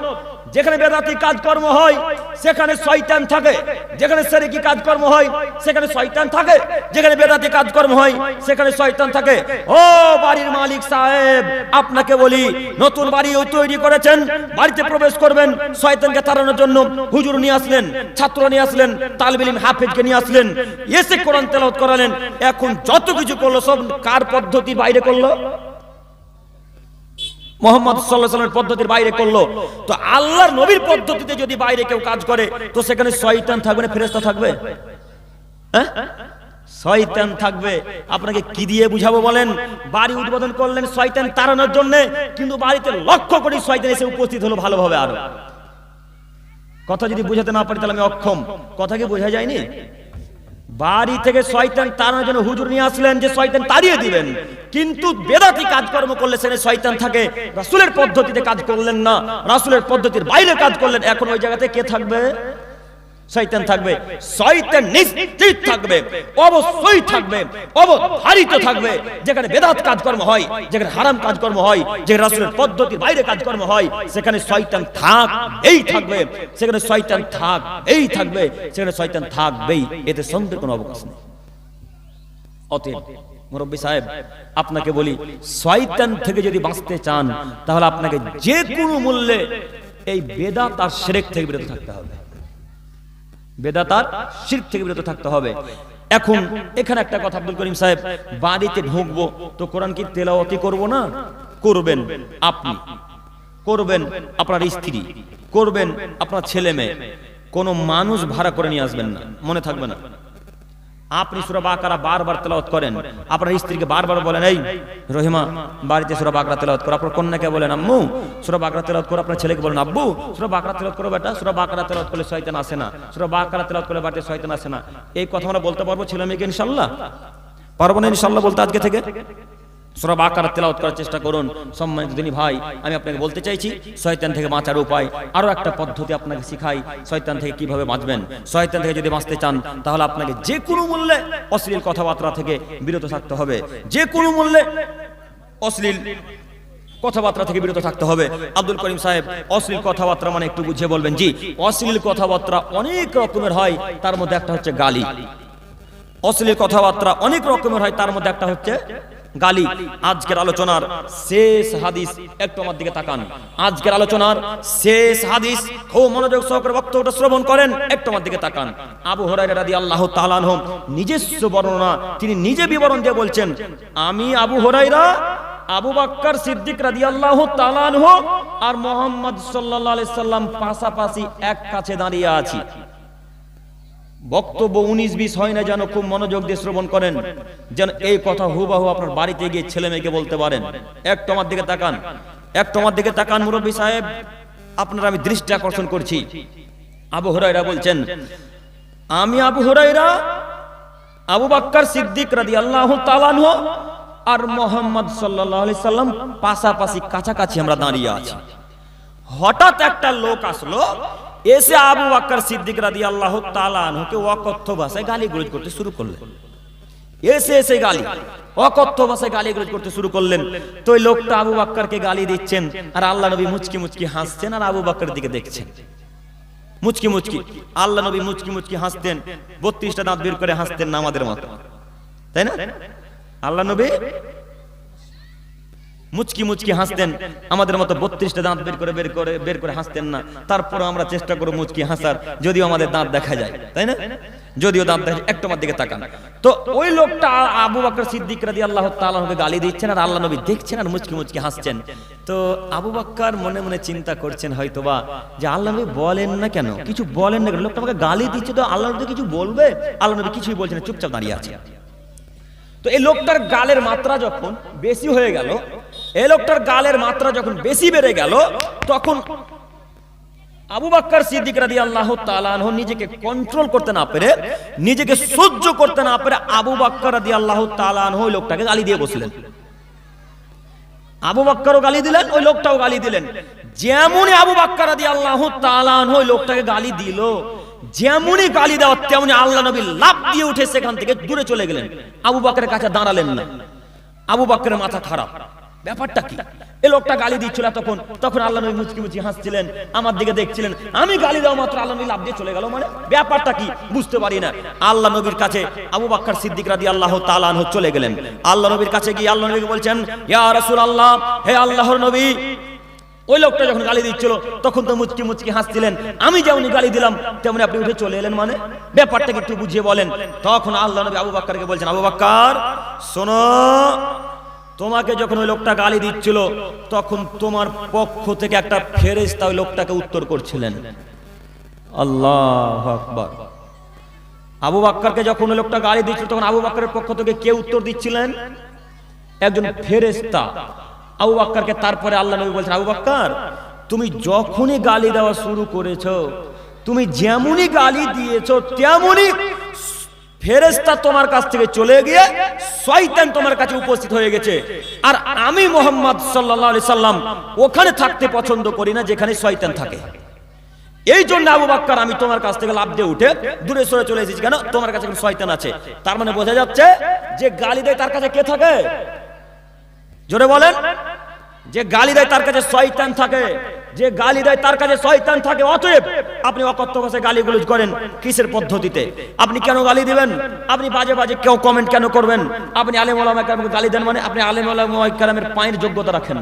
যেখানে বেদাতি কাজকর্ম হয় সেখানে শয়তান থাকে, যেখানে শিরকি কাজকর্ম হয় সেখানে শয়তান থাকে, যেখানে বেদাতি কাজকর্ম হয় সেখানে শয়তান থাকে। ও বাড়ির মালিক সাহেব, আপনাকে বলি, নতুন বাড়ি তৈরি করেছেন, বাড়িতে প্রবেশ করবেন, শয়তানকে তাড়ানোর জন্য হুজুর নিয়ে আসলেন, ছাত্র নিয়ে আসলেন, তালিব ইলম হাফেজকে নিয়ে আসলেন, এসে কোরআন তেলাওয়াত করালেন। এখন যত কিছু করলো সব কার পদ্ধতির বাইরে করলো? মুহাম্মদ সাল্লাল্লাহু আলাইহি ওয়াসাল্লামের পদ্ধতির বাইরে করলো। তো আল্লাহর নবীর পদ্ধতিতে যদি বাইরে কেউ কাজ করে, তো সেখানে শয়তান থাকবে না ফেরেশতা থাকবে? হ্যাঁ, শয়তান থাকবে। আপনাকে কি দিয়ে বুঝাবো বলেন? বাড়ি উদ্বোধন করলেন শয়তান তাড়ানোর জন্য, কিন্তু বাড়িতে লক্ষ্য করে শয়তান এসে উপস্থিত হলো ভালোভাবে। আরো কথা যদি বুঝাতে না পারি তাহলে আমি অক্ষম। কথা কি বোঝা যায়নি? বাড়ি থেকে শয়তান তাড়ানোর জন্য হুজুর নিয়ে আসলেন যে শয়তান তাড়িয়ে দিবেন, কিন্তু বেদাতি কাজকর্ম করলে সেখানে শয়তান থাকে। রাসূলের পদ্ধতিতে কাজ করলেন না, রাসূলের পদ্ধতির বাইরে কাজ করলেন, এখন ওই জায়গাতে কে থাকবে? শয়তান থাকবে। শয়তান নিশ্চিত থাকবে, অবশ্যই থাকবে, অবধারিত থাকবে। যেখানে বেদাত কাজকর্ম হয়, যেখানে হারাম কাজকর্ম হয়, যেখানে রাসূলের পদ্ধতির বাইরে কাজকর্ম হয়, সেখানে শয়তান থাকবেই থাকবে, সেখানে শয়তান থাকবেই থাকবে, সেখানে শয়তান থাকবেই, এতে সন্দেহের কোনো অবকাশ নেই। অতএব মুরব্বী সাহেব, আপনাকে বলি, শয়তান থেকে যদি বাঁচতে চান তাহলে আপনাকে যে কোনো মূল্যে এই বেদাত আর শিরক থেকে বিরত থাকতে হবে। বেদাত আর শিরক থেকে বিরত থাকতে হবে। এখন এখানে একটা কথা, আব্দুল করিম সাহেব, বাড়িতে ঢুকবো তো কোরআন কি তেলাওয়াতি করব না? করবেন আপনি, করবেন আপনার স্ত্রী, করবেন আপনার ছেলে মেয়ে, কোনো মানুষ ভাড়া করে নিয়ে আসবেন না, মনে থাকবে না। আপনি সূরা বাকারা বারবার তেলাওয়াত করেন, আপনার স্ত্রীকে বারবার বলেন, এই রহিমা বাড়িতে সূরা বাকারা তেলাওয়াত করো। আপনার কন্যাকে বলেন, আম্মু সূরা বাকারা তেলাওয়াত করো। আপনার ছেলেকে বলেন, আব্বু সূরা বাকারা তেলাওয়াত করো বেটা, সূরা বাকারা তেলাওয়াত করলে শয়তান আসে না, সূরা বাকারা তেলাওয়াত করলে বাড়িতে শয়তান আসে না। এই কথা আমরা বলতে পারবো ছেলে মেয়েকে? ইনশাআল্লাহ পারবো না? ইনশাআল্লাহ বলতে আজকে থেকে সূরা বাকারা তেলাওয়াত করার চেষ্টা করুন। সম্মানিত দিনী ভাই, আমি আপনাকে বলতে চাইছি, শয়তান থেকে বাঁচার উপায় আরো একটা পদ্ধতি আপনাকে শিখাই, শয়তান থেকে কিভাবে বাঁচবেন। শয়তান থেকে যদি বাঁচতে চান তাহলে আপনাকে যে কোনো মূল্যে অশ্লীল কথাবার্তা থেকে বিরত থাকতে হবে, যে কোনো মূল্যে অশ্লীল কথাবার্তা থেকে বিরত থাকতে হবে। আব্দুল করিম সাহেব, অশ্লীল কথাবার্তা মানে একটু বুঝিয়ে বলবেন? জি, অশ্লীল কথাবার্তা অনেক রকমের হয়, তার মধ্যে একটা হচ্ছে গালি। অশ্লীল কথাবার্তা অনেক রকমের হয়, তার মধ্যে একটা হচ্ছে গালি। আজকের আলোচনার শেষ হাদিস, একটু আমার দিকে তাকান। আজকের আলোচনার শেষ হাদিস, খুব মনোযোগ সহকারে বক্তব্যটা শ্রবণ করেন, একটু আমার দিকে তাকান। আবু হুরায়রা রাদিয়াল্লাহু তাআলা আনহু নিজস্ব বর্ণনা, তিনি নিজে বিবরণ দিয়ে বলছেন, আমি আবু হুরায়রা, আবু বকর সিদ্দিক রাদিয়াল্লাহু তাআলা আনহু আর মুহাম্মদ সাল্লাল্লাহু আলাইহি সাল্লাম পাশাপাশি এক কাছে দাঁড়িয়ে আছি। বক্তব্য 19-20 হয় না, যেন খুব মনোযোগ দিয়ে শ্রবণ করেন, যেন এই কথা হুবহু আপনার বাড়িতে গিয়ে ছেলে মেয়েকে বলতে পারেন। একটু আমার দিকে তাকান, একটু আমার দিকে তাকান মুরব্বী সাহেব, আপনারা আমি দৃষ্টি আকর্ষণ করছি, আবু হুরায়রা বলছেন, আমি আবু হুরায়রা, আবু বকর সিদ্দিক রাদিয়াল্লাহু তাআলা আনহু আর মুহাম্মদ সাল্লাল্লাহু আলাইহি সাল্লাম পাশাপাশি কাছাকাছি আমরা দাঁড়িয়ে আছি। হঠাৎ একটা লোক আসলো, এসে আবু বকর সিদ্দিক রাদিয়াল্লাহু তাআলা আনহুকে অকথ্য ভাষায় গালিগালাজ করতে শুরু করলেন। এসে গালি, অকথ্য ভাষায় গালিগালাজ করতে শুরু করলেন। তো ওই লোকটা আবু বকরকে গালি দিচ্ছেন, আর আল্লাহ নবী মুচকি মুচকি হাসছেন, আর আবু বকরের দিকে দেখছেন মুচকি মুচকি। আল্লাহ নবী মুচকি মুচকি হাসতেন, 32টা দাঁত বের করে হাসতেন না আমাদের মতো, তাই না? আল্লাহ নবী মুচকি মুচকি হাসতেন, আমাদের মতো 32টা দাঁত বের করে হাসতেন না। তারপর আমরা চেষ্টা করব মুচকি হাসার, যদিও আমাদের দাঁত দেখা যায়, তাই না? যদিও দাঁত দেখা, একটু আমার দিকে তাকান। তো ওই লোকটা আবু বকর সিদ্দিক রাদিয়াল্লাহু তাআলা আনহুকে গালি দিচ্ছেন, আর আল্লাহ নবী দেখছেন আর মুচকি মুচকি হাসছেন। তো আবু বকর মনে মনে চিন্তা করছেন হয়তোবা যে আল্লাহ নবী বলেন না কেন, কিছু বলেন না কেন, লোকটা আমাকে গালি দিচ্ছে, তো আল্লাহ নবী কিছু বলবে? আল্লাহ নবী কিছুই বলছেন না, চুপচাপ দাঁড়িয়ে আছে। তো এই লোকটার গালের মাত্রা যখন বেশি হয়ে গেল, এই লোকটার গালের মাত্রা যখন বেশি বেড়ে গেল, তখন আবু বকর সিদ্দিক রাদিয়াল্লাহু তাআলা আনহু নিজেকে কন্ট্রোল করতে না পেরে, নিজেকে সহ্য করতে না পেরে আবু বকর রাদিয়াল্লাহু তাআলা আনহু ওই লোকটাকে গালি দিয়ে বসলেন। আবু বকরও গালি দিলেন, ওই লোকটাও গালি দিলেন। যেমনই আবু বকর রাদিয়াল্লাহু তাআলা আনহু ওই লোকটাকে গালি দিল, যেমনই গালি দেওয়া তেমনি আল্লাহ নবী লাফ দিয়ে উঠে সেখান থেকে দূরে চলে গেলেন, আবু বকরের কাছে দাঁড়ালেন না। আবু বকরের মাথা খারাপ, ব্যাপারটা কি? এই লোকটা গালি দিচ্ছিল তখন আল্লাহ নবী মুচকি মুচকি হাসছিলেন, আমার দিকে দেখছিলেন। আমি গালি দেওয়া মাত্র আল্লাহ নবী লাফ দিয়ে চলে গেল, মানে ব্যাপারটা কি বুঝতে পারি না। আল্লাহ নবীর কাছে আবু বকর সিদ্দিক রাদিয়াল্লাহু তাআলা আনহু চলে গেলেন। আল্লাহ নবীর কাছে গিয়ে আল্লাহ নবীকে বলছেন, ইয়া রাসূলুল্লাহ, হে আল্লাহর নবী। ওই লোকটা যখন গালি দিচ্ছিল তখন তো মুচকি মুচকি হাসছিলেন, আমি যেমন গালি দিলাম তেমনি আপনি উঠে চলে এলেন, মানে ব্যাপারটাকে একটু বুঝিয়ে বলেন। তখন আল্লাহ নবী আবু বকরকে বলছেন, আবু বকর শোনো, তোমাকে যখন ওই লোকটা গালি দিচ্ছিল তখন তোমার পক্ষ থেকে একটা ফেরেশতা ওই লোকটাকে উত্তর করছিলেন। আল্লাহু আকবার। আবু বকরকে যখন ওই লোকটা গালি দিচ্ছিল তখন আবু বকরের পক্ষ থেকে কে উত্তর দিচ্ছিলেন? একজন ফেরেশতা আবু বকরকে। তারপরে আল্লাহ নবী বলছেন, আবু বকর তুমি যখনই গালি দেওয়া শুরু করেছো, তুমি যেমনই গালি দিয়েছো তেমনই ফেরেশতা তোমার কাছ থেকে চলে গিয়ে শয়তান তোমার কাছে উপস্থিত হয়ে গেছে। আর আমি মুহাম্মদ সাল্লাল্লাহু আলাইহি সাল্লাম ওখানে থাকতে পছন্দ করি না যেখানে শয়তান থাকে। এই জন্য আবু বকর আমি তোমার কাছ থেকে লাফ দিয়ে উঠে দূরে সরে চলে এসেছি। কেন? তোমার কাছে শয়তান আছে। তার মানে বোঝা যাচ্ছে যে গালি দেয় তার কাছে কে থাকে? জোরে বলেন। যে গালি দেয় তার কাছে শয়তান থাকে, যে গালি দেয় তার কাছে শয়তান থাকে। অতএব আপনি অকথ্য ভাষায় গালিগালাজ করেন কিসের পদ্ধতিতে? আপনি কেন গালি দিবেন? আপনি বাজে বাজে কেউ কমেন্ট কেন করবেন? আপনি আলেম ওলামা কেরামকে গালি দেন, মানে আপনি আলেম ওলামা কেরামের পায়ের যোগ্যতা রাখেন।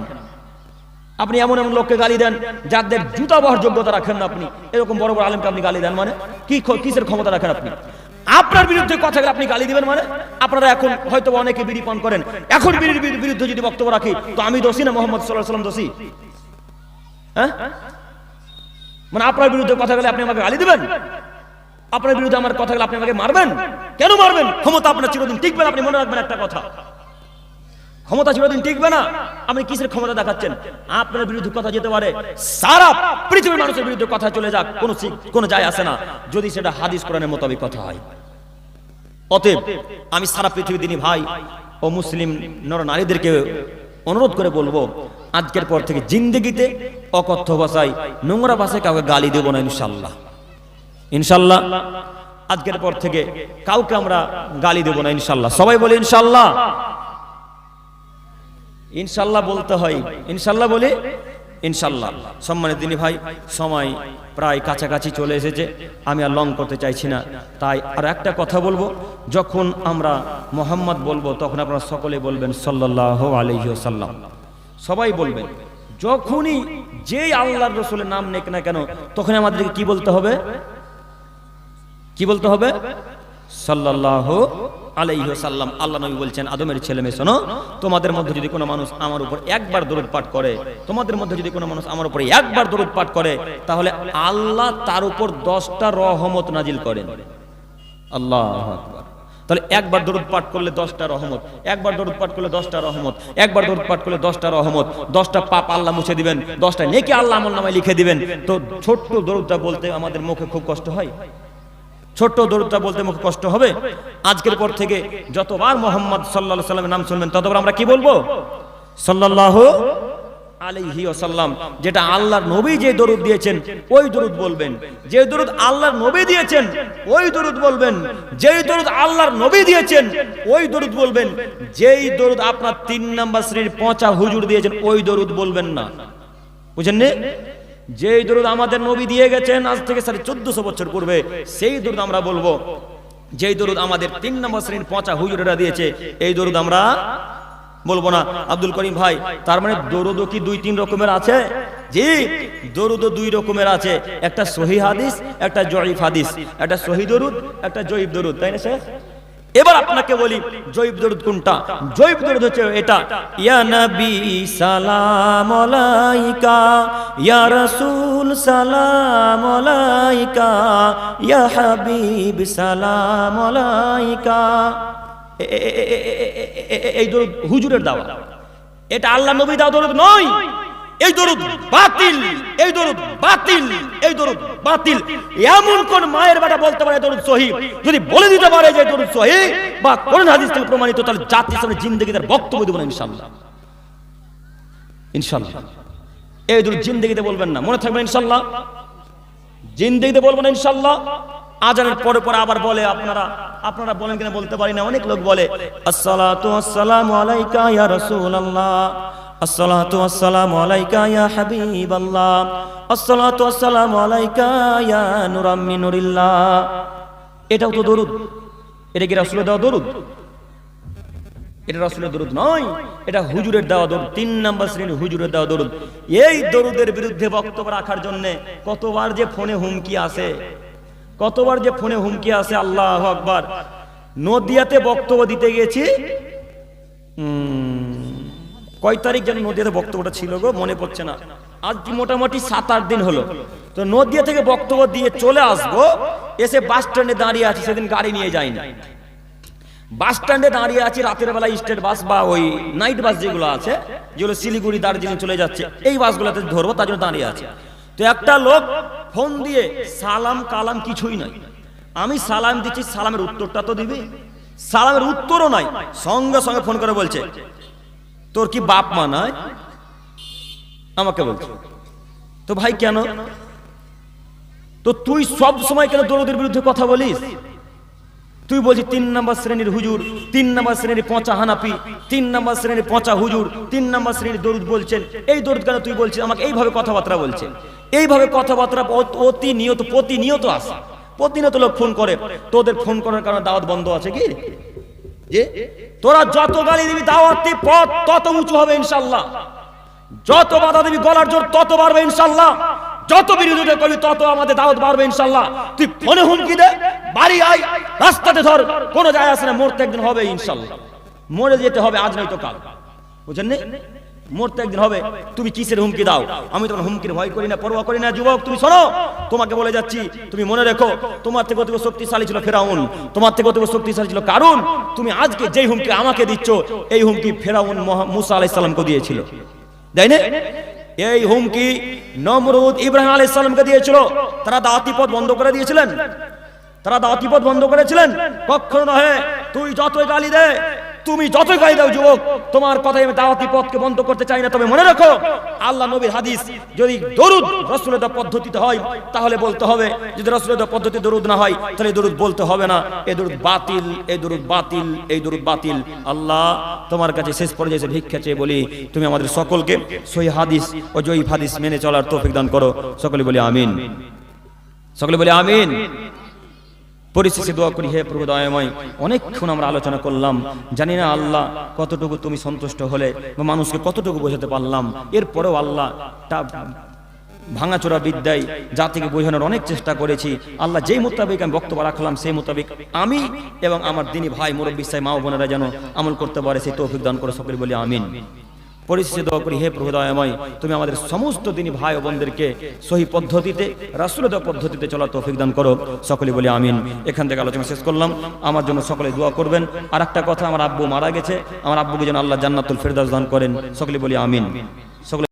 আপনি এমন এমন লোককে গালি দেন যাদের জুতা বহার যোগ্যতা রাখেন না। আপনি এরকম বড় বড় আলেমকে আপনি গালি দেন, মানে কি কিসের ক্ষমতা রাখেন আপনি? আপনার বিরুদ্ধে কথা গেলে আপনি গালি দিবেন, মানে আপনারা এখন হয়তো অনেকে বিড়ি পান করেন, এখন বিড়ির বিরুদ্ধে যদি বক্তব্য রাখি তো আমি দোষী না মুহাম্মদ সাল্লাল্লাহু আলাইহি ওয়াসাল্লাম দোষী? হ্যাঁ, মানে আপনার বিরুদ্ধে কথা গেলে আপনি আমাকে গালি দিবেন? আপনার বিরুদ্ধে আমার কথা গেলে আপনি আমাকে মারবেন? কেন মারবেন? ক্ষমতা আপনার চিরদিন টিকবে না। আপনি মনে রাখবেন একটা কথা, ক্ষমতা চিরদিন টিকবে না। আপনি কিসের ক্ষমতা দেখাচ্ছেন? আপনার বিরুদ্ধে কথা যেতে পারে, সারা পৃথিবীর মানুষের বিরুদ্ধে কথা চলে যাক, কোনো যায় আসে না, যদি সেটা হাদিস কোরআনের মোতাবেক কথা হয়। অতএব আমি সারা পৃথিবীর দিনী ভাই ও মুসলিম নর নারীদেরকে অনুরোধ করে বলবো, আজকের পর থেকে জিন্দেগিতে অকথ্য ভাষায়, নোংরা ভাষায় কাউকে গালি দেব না, ইনশাআল্লাহ। ইনশাআল্লাহ আজকের পর থেকে কাউকে আমরা গালি দেব না, ইনশাআল্লাহ। সবাই বলে ইনশাআল্লাহ। ইনশাআল্লাহ বলতে হয়, ইনশাআল্লাহ বলি ইনশাআল্লাহ। সম্মানিত দিনী ভাই, সময় প্রায় কাছাকাছি চলে এসেছে, আমি আর লং করতে চাইছি না। তাই আর একটা কথা বলবো, যখন আমরা মুহাম্মদ বলবো তখন আপনারা সকলে বলবেন সাল্লাল্লাহু আলাইহি ওয়াসাল্লাম। সবাই বলবেন। যখনই যেই আল্লাহর রাসূলের নাম নেক না কেন তখন আমাদেরকে কি বলতে হবে? কি বলতে হবে? সাল্লাল্লাহু আলাইহি ওয়াসাল্লাম। আল্লাহ নবী বলছেন, আদমের ছেলে মেয়ে শোনো, তোমাদের মধ্যে যদি কোনো মানুষ আমার উপর একবার দরুদ পাঠ করে, তোমাদের মধ্যে যদি কোনো মানুষ আমার উপর একবার দরুদ পাঠ করে, তাহলে আল্লাহ তার উপর 10টা রহমত নাজিল করেন। আল্লাহু আকবার। তাহলে একবার দরুদ পাঠ করলে 10টা রহমত, একবার দরুদ পাঠ করলে 10টা রহমত, একবার দরুদ পাঠ করলে 10টা রহমত, 10টা পাপ আল্লাহ মুছে দিবেন, 10টা নেকি আল্লাহ আমলনামায় লিখে দিবেন। তো ছোট্ট দরুদটা বলতে আমাদের মুখে খুব কষ্ট হয়, ছোট্ট দরুদটা বলতে মুখে কষ্ট হবে। আজকের পর থেকে যতবার মুহাম্মদ সাল্লাল্লাহু আলাইহি ওয়াসাল্লামের নাম শুনবেন ততবার আমরা কি বলবো? সাল্লাল্লাহু আলাইহি ওয়াসাল্লাম। যেটা আল্লাহর নবী যে দরুদ দিয়েছেন ওই দরুদ বলবেন, যে দরুদ আল্লাহর নবী দিয়েছেন ওই দরুদ বলবেন, যেই দরুদ আল্লাহর নবী দিয়েছেন ওই দরুদ বলবেন, যেই দরুদ আপনার 3 নাম্বার শ্রেণীর পচা হুজুর দিয়েছেন ওই দরুদ বলবেন না। বুঝেন নি? যেই দরুদ আমাদের নবী দিয়ে গেছেন আজ থেকে 1450 বছর পূর্বে সেই দরুদ আমরা বলবো। যেই দরুদ আমাদের 3 নাম্বার শ্রেণীর পচা হুজুরেরা দিয়েছে এই দরুদ আমরা বলবো না। আব্দুল করিম ভাই, তার মানে দরুদও কি 2-3 রকমের আছে? জি, দরুদও 2 রকমের আছে, একটা সহিহ হাদিস, একটা জয়ীফ হাদিস, একটা সহিহ দরুদ, একটা জয়ীফ দরুদ, তাই না শেখ? এবার আপনাকে বলি জয়ীফ দরুদ কোনটা? জয়ীফ দরুদ হচ্ছে এটা, ইয়া নবী সালাম আলাইকা, ইয়া রাসূল সালাম আলাইকা, ইয়া হাবিব সালাম আলাইকা। এই দরুদ হুজুরের দেওয়া, এটা আল্লাহ নবী দেওয়া দরুদ নয়। এই দরুদ বাতিল, এই দরুদ বাতিল, এই দরুদ বাতিল। এমন কোন মায়ের বেটা বলতে পারে দরুদ সহিহ? যদি বলে দিতে পারে যে দরুদ সহিহ বা কোন হাদিস থেকে প্রমাণিত, তাহলে জাতির সামনে জিন্দেগি তার বক্তব্য দেব না ইনশাআল্লাহ। ইনশাআল্লাহ এই দরুদ জিন্দেগিতে বলবেন না, মনে থাকবে ইনশাআল্লাহ। জিন্দেগিতে বলবেন না ইনশাআল্লাহ। আজানের পরে পরে আবার বলে, আপনারা বলেন কিনা বলতে পারি না, অনেক লোক বলে আসসালাতু আসসালামু আলাইকা ইয়া রাসূলুল্লাহ, আসসালাতু আসসালামু আলাইকা ইয়া হাবিবাল্লাহ, আসসালাতু আসসালামু আলাইকা ইয়া নূরাম মিন নূরিল্লাহ। এটাও তো দরুদ। এটা কি রাসূলের দেওয়া দরুদ? এটা রাসূলের দরুদ নয়, এটা হুজুরের দেওয়া দরুদ, 3 নাম্বার শ্রেণীর হুজুরের দেওয়া দরুদ। এই দরুদের বিরুদ্ধে বক্তব্য রাখার জন্য কতবার যে ফোনে হুমকি আসে, কতবার যে ফোনে হুমকি আসে, আল্লাহু আকবার। নদিয়াতে বক্তব্য দিতে গেছি, কয় তারিখ যেন নদিয়াতে বক্তব্যটা ছিল গো, মনে পড়ছে না। আজ মোটামুটি 7-8 দিন হলো। তো নদিয়া থেকে বক্তব্য দিয়ে চলে আসবো, এসে বাস স্ট্যান্ডে দাঁড়িয়ে আছি, সেদিন গাড়ি নিয়ে যাইনি। বাস স্ট্যান্ডে দাঁড়িয়ে আছি, রাতের বেলা স্টেট বাস বা ওই নাইট বাস যেগুলো আছে, যেগুলো শিলিগুড়ি দার্জিলিং চলে যাচ্ছে, এই বাসগুলোতে ধরবো, তার জন্য দাঁড়িয়ে আছে। তো একটা লোক ফোন দিয়ে সালাম কালাম কিছুই নাই, আমি সালাম দিচ্ছি, সালামের উত্তরটা তো দিবি, সালামের উত্তরও নাই। সঙ্গে সঙ্গে ফোন করে বলছে তোর কি বাপ মা নাই? আমাকে বলছে। তো ভাই কেন? তো তুই সব সময় কেন দরুদের বিরুদ্ধে কথা বলিস? তুই বলছিস 3 নাম্বার শ্রেণীর হুজুর, 3 নাম্বার শ্রেণীর পচা হানাফি, 3 নাম্বার শ্রেণীর পচা হুজুর, 3 নাম্বার শ্রেণীর দরুদ বলছেন। এই দরুদ কেন তুই বলছিস? আমাকে এইভাবে কথাবার্তা বলছে, এইভাবে কথাবার্তা প্রতিনিয়ত আসে, প্রতিনিয়ত লোক ফোন করে। তোদের ফোন করার কারণে দাওয়াত বন্ধ আছে কি? যে তোরা যত গালি দিবি দাওয়াতি পথ তত উঁচু হবে ইনশাআল্লাহ, যত বাধা দিবি গলার জোর তত বাড়বে ইনশাআল্লাহ, যত বিরোধিতা করবি তত আমাদের দাওয়াত বাড়বে ইনশাআল্লাহ। তুই ফোনে হুমকি দে, বাড়ি আয়, রাস্তাতে ধর, কোনো যায় আসে না, মরতে একদিন হবে ইনশাআল্লাহ, মরে যেতে হবে আজ নয়তো কাল। বুঝেন নি? মরতে একদিন হবে। তুমি কিসের হুমকি দাও? আমি তোমার হুমকির ভয় করি না, পরোয়া করি না। যুবক তুমি শোনো, তোমাকে বলে যাচ্ছি, তুমি মনে রেখো, তোমার থেকে অত শক্তিশালী ছিল ফেরাউন, তোমার থেকে অত শক্তিশালী ছিল কারুন। তুমি আজকে যেই হুমকি আমাকে দিচ্ছ, এই হুমকি ফেরাউন মুসা আলাইহিস সালামকে দিয়েছিল, তাই না? এই হুমকি নমরুদ ইব্রাহিম আলাইহিস সালামকে দিয়েছিল। তারা দাওয়াতি পথ বন্ধ করে দিয়েছিলেন, তারা দাওয়াতি পথ বন্ধ করেছিলেন? কখনো নয়। তুই যতই গালি দে, তুমি যতই গালি দাও যুবক, তোমার কথাই আমি দাওয়াতি পথকে বন্ধ করতে চাই না। তবে মনে রাখো, আল্লাহ নবীর হাদিস যদি দরুদ রাসূলের পদ্ধতিতে হয় তাহলে বলতে হবে, যদি রাসূলের পদ্ধতি দরুদ না হয় তাহলে দরুদ বলতে হবে না। এই দরুদ বাতিল, এই দরুদ বাতিল, এই দরুদ বাতিল। আল্লাহ তোমার কাছে শেষ পর্যায়ে এসে ভিক্ষা চেয়ে বলি, তুমি আমাদের সকলকে সহিহ হাদিস ও জয়ীফ হাদিস মেনে চলার তৌফিক দান করো। সকলে বলি আমিন, সকলে বলি আমিন। পরিশেষে দোয়া করি, হে প্রভু দয়াময়, অনেকক্ষণ আমরা আলোচনা করলাম, জানি না আল্লাহ কতটুকু তুমি সন্তুষ্ট হলে বা মানুষকে কতটুকু বোঝাতে পারলাম। এরপরেও আল্লাহ ভাঙাচোরা বিদ্যায় জাতিকে বোঝানোর অনেক চেষ্টা করেছি। আল্লাহ যেই মোতাবেক আমি বক্তব্য রাখলাম সেই মোতাবেক আমি এবং আমার দিনী ভাই মুরব্বী সাহেব মা বোনেরা যেন আমল করতে পারে, সেই তৌফিক দান করে। সকলে বলি আমিন। পরিশেষে দোয়া করি, হে প্রভু দয়াময়, তুমি আমাদের সমস্ত দিনী ভাই ও বোনদেরকে সহি পদ্ধতিতে, রাসূলের দেওয়া পদ্ধতিতে চলার তৌফিক দান করো। সকলে বলি আমিন। এখান থেকে আলোচনা শেষ করলাম। আমার জন্য সকলে দোয়া করবেন। আর একটা কথা, আমার আব্বু মারা গেছে, আমার আব্বুকে যেন আল্লাহ জান্নাতুল ফেরদাউস দান করেন। সকলে বলি আমিন। সকলে